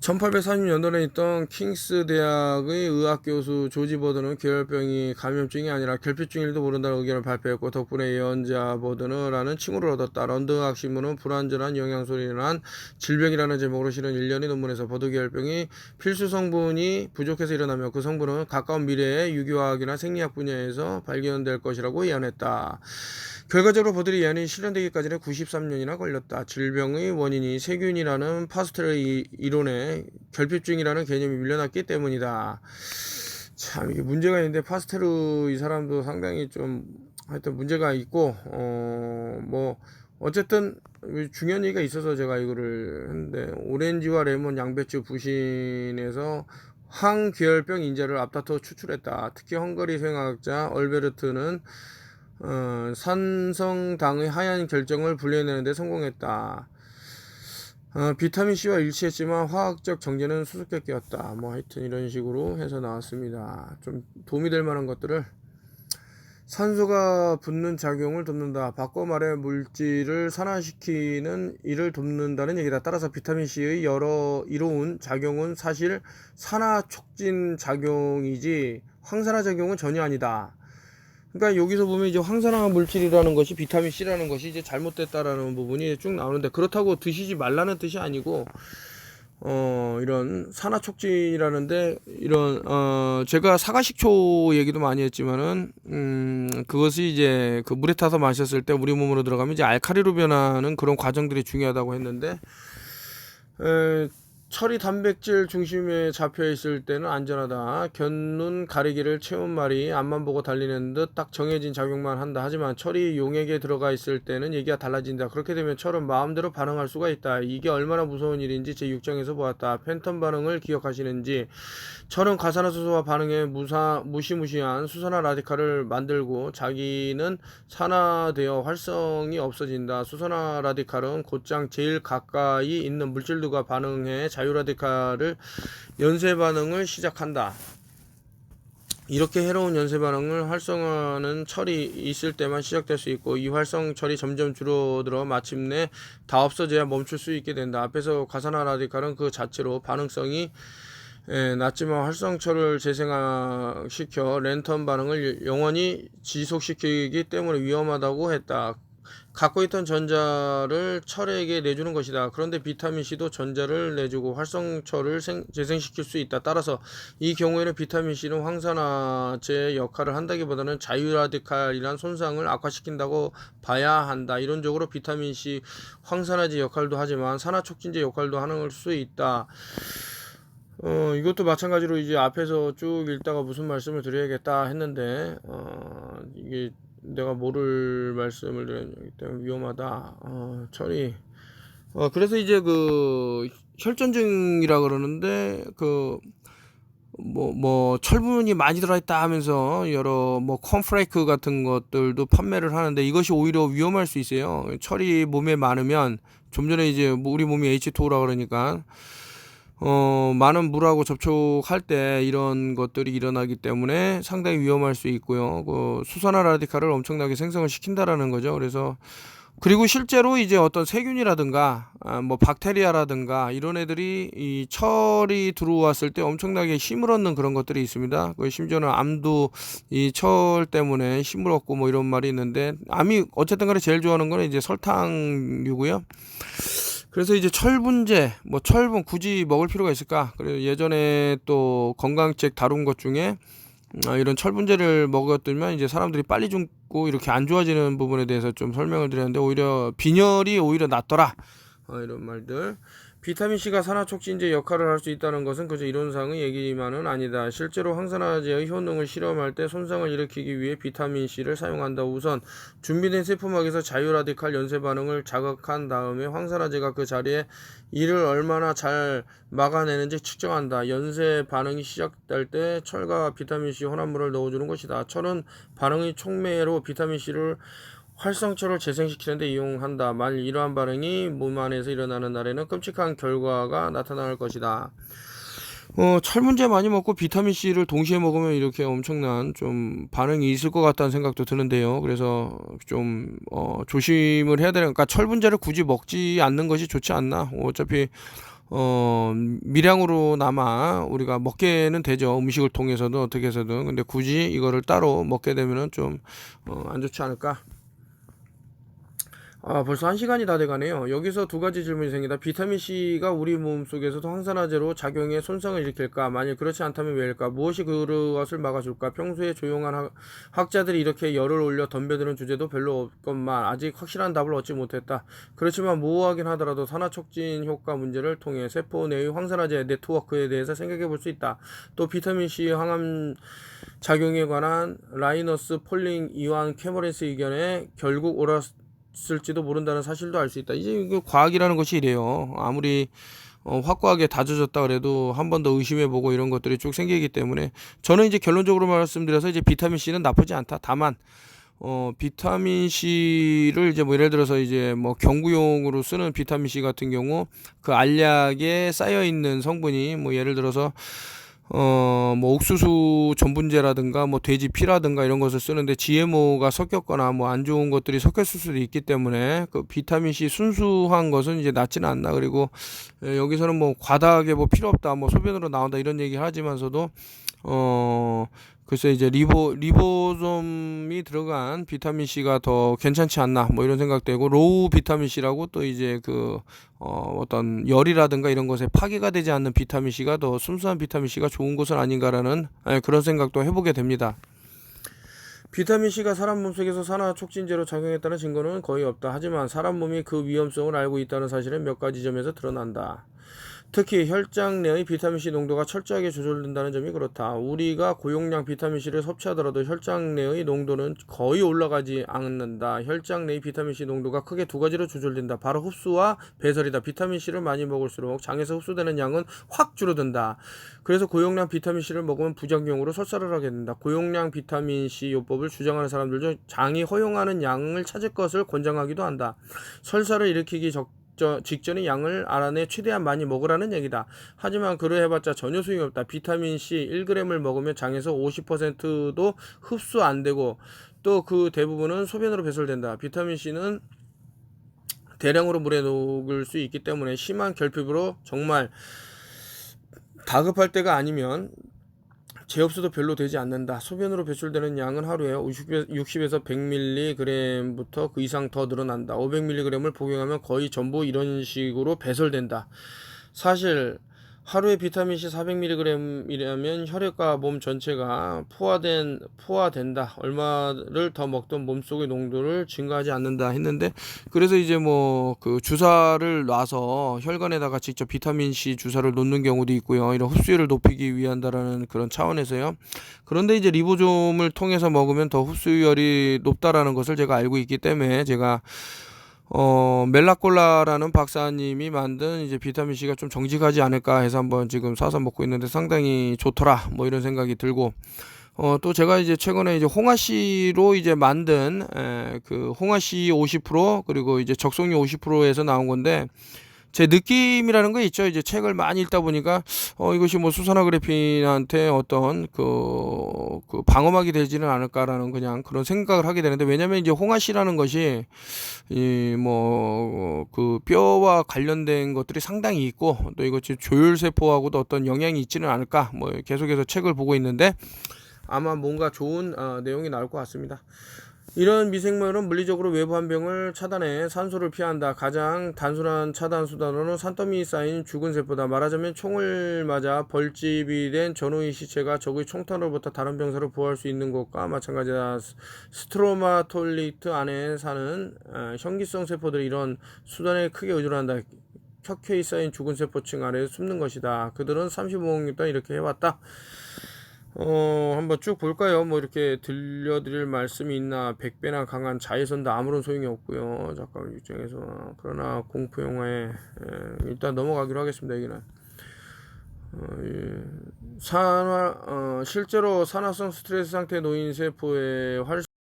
1830년도에 있던 킹스 대학의 의학 교수 조지 버드는 괴혈병이 감염증이 아니라 결핍증일도 모른다는 의견을 발표했고 덕분에 예언자 버드너라는 칭호를 얻었다. 런던 학신문은 불완전한 영양소로 인한 질병이라는 제목으로 실은 일련의 논문에서 버드 괴혈병이 필수 성분이 부족해서 일어나며 그 성분은 가까운 미래에 유기화학이나 생리학 분야에서 발견될 것이라고 예언했다. 결과적으로 버들의 예언이 실현되기까지는 93년이나 걸렸다. 질병의 원인이 세균이라는 파스텔의 이론에 결핍증이라는 개념이 밀려났기 때문이다. 참 이게 문제가 있는데 파스테르 이 사람도 상당히 좀 하여튼 문제가 있고 뭐 어쨌든 중요한 얘기가 있어서 제가 이거를 했는데 오렌지와 레몬, 양배추, 부신에서 항괴혈병 인자를 앞다퉈 추출했다. 특히 헝가리 생화학자 얼베르트는 산성당의 하얀 결정을 분리해내는 데 성공했다. 비타민 C와 일치했지만 화학적 정제는 수수께끼였다. 뭐 하여튼 이런 식으로 해서 나왔습니다. 좀 도움이 될 만한 것들을 산소가 붙는 작용을 돕는다. 바꿔 말해 물질을 산화시키는 일을 돕는다는 얘기다. 따라서 비타민 C의 여러 이로운 작용은 사실 산화 촉진 작용이지 황산화 작용은 전혀 아니다. 그러니까 여기서 보면 이제 황산화 물질이라는 것이 비타민 C라는 것이 이제 잘못됐다라는 부분이 쭉 나오는데 그렇다고 드시지 말라는 뜻이 아니고 이런 산화 촉진이라는데 이런 제가 사과식초 얘기도 많이 했지만은 그것이 이제 그 물에 타서 마셨을 때 우리 몸으로 들어가면 이제 알칼리로 변하는 그런 과정들이 중요하다고 했는데 철이 단백질 중심에 잡혀 있을 때는 안전하다. 견눈 가리기를 채운 말이 앞만 보고 달리는 듯 딱 정해진 작용만 한다. 하지만 철이 용액에 들어가 있을 때는 얘기가 달라진다. 그렇게 되면 철은 마음대로 반응할 수가 있다. 이게 얼마나 무서운 일인지 제 6장에서 보았다. 팬텀 반응을 기억하시는지 철은 가산화수소와 반응해 무시무시한 수산화 라디칼을 만들고 자기는 산화되어 활성이 없어진다. 수산화 라디칼은 곧장 제일 가까이 있는 물질들과 반응해 자유라디칼을 연쇄 반응을 시작한다. 이렇게 해로운 연쇄 반응을 활성화하는 철이 있을 때만 시작될 수 있고 이 활성 철이 점점 줄어들어 마침내 다 없어져야 멈출 수 있게 된다. 앞에서 가산화 라디칼은 그 자체로 반응성이 낮지만 활성철을 재생시켜 랜턴 반응을 영원히 지속시키기 때문에 위험하다고 했다. 갖고 있던 전자를 철에게 내주는 것이다. 그런데 비타민C도 전자를 내주고 활성철을 재생시킬 수 있다. 따라서 이 경우에는 비타민C는 황산화제 역할을 한다기보다는 자유라디칼이란 손상을 악화시킨다고 봐야 한다. 이론적으로 비타민C 황산화제 역할도 하지만 산화촉진제 역할도 하는 수 있다. 이것도 마찬가지로 이제 앞에서 쭉 읽다가 무슨 말씀을 드려야겠다 했는데 이게 내가 모를 말씀을 드렸기 때문에 위험하다. 철이 그래서 이제 그 혈전증이라 그러는데 그 뭐 철분이 많이 들어있다 하면서 여러 뭐 콘프레이크 같은 것들도 판매를 하는데 이것이 오히려 위험할 수 있어요. 철이 몸에 많으면 좀 전에 이제 우리 몸이 H2O라 그러니까 많은 물하고 접촉할 때 이런 것들이 일어나기 때문에 상당히 위험할 수 있고요. 그 수산화 라디칼을 엄청나게 생성을 시킨다라는 거죠. 그래서 그리고 실제로 이제 어떤 세균이라든가 뭐 박테리아라든가 이런 애들이 이 철이 들어왔을 때 엄청나게 힘을 얻는 그런 것들이 있습니다. 그 심지어는 암도 이 철 때문에 힘을 얻고 뭐 이런 말이 있는데, 암이 어쨌든 간에 제일 좋아하는 거는 이제 설탕류고요. 그래서 이제 철분제, 뭐 철분 굳이 먹을 필요가 있을까? 그래서 예전에 또 건강책 다룬 것 중에 이런 철분제를 먹었더니만 이제 사람들이 빨리 죽고 이렇게 안 좋아지는 부분에 대해서 좀 설명을 드렸는데, 오히려 빈혈이 오히려 낫더라, 이런 말들. 비타민C가 산화촉진제 역할을 할 수 있다는 것은 그저 이론상의 얘기만은 아니다. 실제로 항산화제의 효능을 실험할 때 손상을 일으키기 위해 비타민C를 사용한다. 우선 준비된 세포막에서 자유라디칼 연쇄 반응을 자극한 다음에 황산화제가 그 자리에 이를 얼마나 잘 막아내는지 측정한다. 연쇄 반응이 시작될 때 철과 비타민C 혼합물을 넣어주는 것이다. 철은 반응의 촉매로 비타민C를 활성철을 재생시키는 데 이용한다. 만일 이러한 반응이 몸 안에서 일어나는 날에는 끔찍한 결과가 나타날 것이다. 철분제 많이 먹고 비타민C를 동시에 먹으면 이렇게 엄청난 좀 반응이 있을 것 같다는 생각도 드는데요. 그래서 좀 조심을 해야 되는, 그러니까 철분제를 굳이 먹지 않는 것이 좋지 않나. 어차피 미량으로나마 우리가 먹게는 되죠. 음식을 통해서든 어떻게 해서든. 근데 굳이 이거를 따로 먹게 되면은 좀 안 좋지 않을까. 벌써 1시간이 다 돼가네요. 여기서 두 가지 질문이 생긴다. 비타민C가 우리 몸속에서도 항산화제로 작용해 손상을 일으킬까? 만일 그렇지 않다면 왜일까? 무엇이 그것을 막아줄까? 평소에 조용한 학자들이 이렇게 열을 올려 덤벼드는 주제도 별로 없건만 아직 확실한 답을 얻지 못했다. 그렇지만 모호하긴 하더라도 산화촉진 효과 문제를 통해 세포 내의 황산화제 네트워크에 대해서 생각해 볼 수 있다. 또 비타민C 항암 작용에 관한 라이너스 폴링 이완 캐머렌스 의견에 결국 옳았을지도 모른다는 사실도 알 수 있다. 이제 이거 과학이라는 것이 이래요. 아무리 확고하게 다져졌다 그래도 한 번 더 의심해보고 이런 것들이 쭉 생기기 때문에, 저는 이제 결론적으로 말씀드려서 이제 비타민C는 나쁘지 않다. 다만 비타민C를 이제 뭐 예를 들어서 이제 뭐 경구용으로 쓰는 비타민C 같은 경우 그 알약에 쌓여 있는 성분이 뭐 예를 들어서 뭐 옥수수 전분제라든가 뭐 돼지 피라든가 이런 것을 쓰는데 GMO가 섞였거나 뭐 안 좋은 것들이 섞였을 수도 있기 때문에 그 비타민C 순수한 것은 이제 낫지는 않나. 그리고 여기서는 뭐 과다하게 뭐 필요 없다, 뭐 소변으로 나온다 이런 얘기 하지만서도 글쎄 이제 리보솜이 들어간 비타민C가 더 괜찮지 않나, 뭐 이런 생각되고, 로우 비타민C라고 또 이제 그 어떤 열이라든가 이런 것에 파괴가 되지 않는 비타민C가 더 순수한 비타민C가 좋은 것은 아닌가라는 그런 생각도 해보게 됩니다. 비타민C가 사람 몸속에서 산화촉진제로 작용했다는 증거는 거의 없다. 하지만 사람 몸이 그 위험성을 알고 있다는 사실은 몇 가지 점에서 드러난다. 특히 혈장 내의 비타민C 농도가 철저하게 조절된다는 점이 그렇다. 우리가 고용량 비타민C를 섭취하더라도 혈장 내의 농도는 거의 올라가지 않는다. 혈장 내의 비타민C 농도가 크게 두 가지로 조절된다. 바로 흡수와 배설이다. 비타민C를 많이 먹을수록 장에서 흡수되는 양은 확 줄어든다. 그래서 고용량 비타민C를 먹으면 부작용으로 설사를 하게 된다. 고용량 비타민C 요법을 주장하는 사람들 중 장이 허용하는 양을 찾을 것을 권장하기도 한다. 설사를 일으키기 직전에 양을 알아내 최대한 많이 먹으라는 얘기다. 하지만 그러해봤자 전혀 소용이 없다. 비타민C 1g을 먹으면 장에서 50%도 흡수 안 되고 또 그 대부분은 소변으로 배설된다. 비타민C는 대량으로 물에 녹을 수 있기 때문에 심한 결핍으로 정말 다급할 때가 아니면 제흡수도 별로 되지 않는다. 소변으로 배출되는 양은 하루에 60에서 100mg부터 그 이상 더 늘어난다. 500mg을 복용하면 거의 전부 이런 식으로 배설된다. 사실 하루에 비타민C 400mg이라면 혈액과 몸 전체가 포화된다. 얼마를 더 먹던 몸속의 농도를 증가하지 않는다 했는데, 그래서 이제 뭐 그 주사를 놔서 혈관에다가 직접 비타민C 주사를 놓는 경우도 있고요. 이런 흡수율을 높이기 위한다라는 그런 차원에서요. 그런데 이제 리보솜을 통해서 먹으면 더 흡수율이 높다라는 것을 제가 알고 있기 때문에 제가 멜라콜라라는 박사님이 만든 이제 비타민C가 좀 정직하지 않을까 해서 한번 지금 사서 먹고 있는데 상당히 좋더라, 뭐 이런 생각이 들고, 또 제가 이제 최근에 이제 홍아씨로 이제 만든 그 홍아씨 50% 그리고 이제 적송류 50%에서 나온 건데 제 느낌이라는 거 있죠. 이제 책을 많이 읽다 보니까 이것이 뭐 수산화 그래핀한테 어떤 그 방어막이 되지는 않을까라는 그냥 그런 생각을 하게 되는데, 왜냐면 이제 홍아씨라는 것이 이 뭐 그 뼈와 관련된 것들이 상당히 있고 또 이것이 조혈세포하고도 어떤 영향이 있지는 않을까, 뭐 계속해서 책을 보고 있는데 아마 뭔가 좋은 내용이 나올 것 같습니다. 이런 미생물은 물리적으로 외부 환병을 차단해 산소를 피한다. 가장 단순한 차단 수단으로는 산더미 쌓인 죽은 세포다. 말하자면 총을 맞아 벌집이 된 전우의 시체가 적의 총탄으로부터 다른 병사로 부활할 수 있는 것과 마찬가지다. 스트로마톨리트 안에 사는 현기성 세포들이 이런 수단에 크게 의존한다. 켜켜이 쌓인 죽은 세포층 아래에 숨는 것이다. 그들은 35억 동안 이렇게 해왔다. 한번 쭉 볼까요? 뭐 이렇게 들려드릴 말씀이 있나. 100배나 강한 자외선도 아무런 소용이 없고요. 잠깐 입장에서. 그러나 공포 영화에 일단 넘어가기로 하겠습니다. 여기는 실제로 산화성 스트레스 상태에 놓인 세포의 활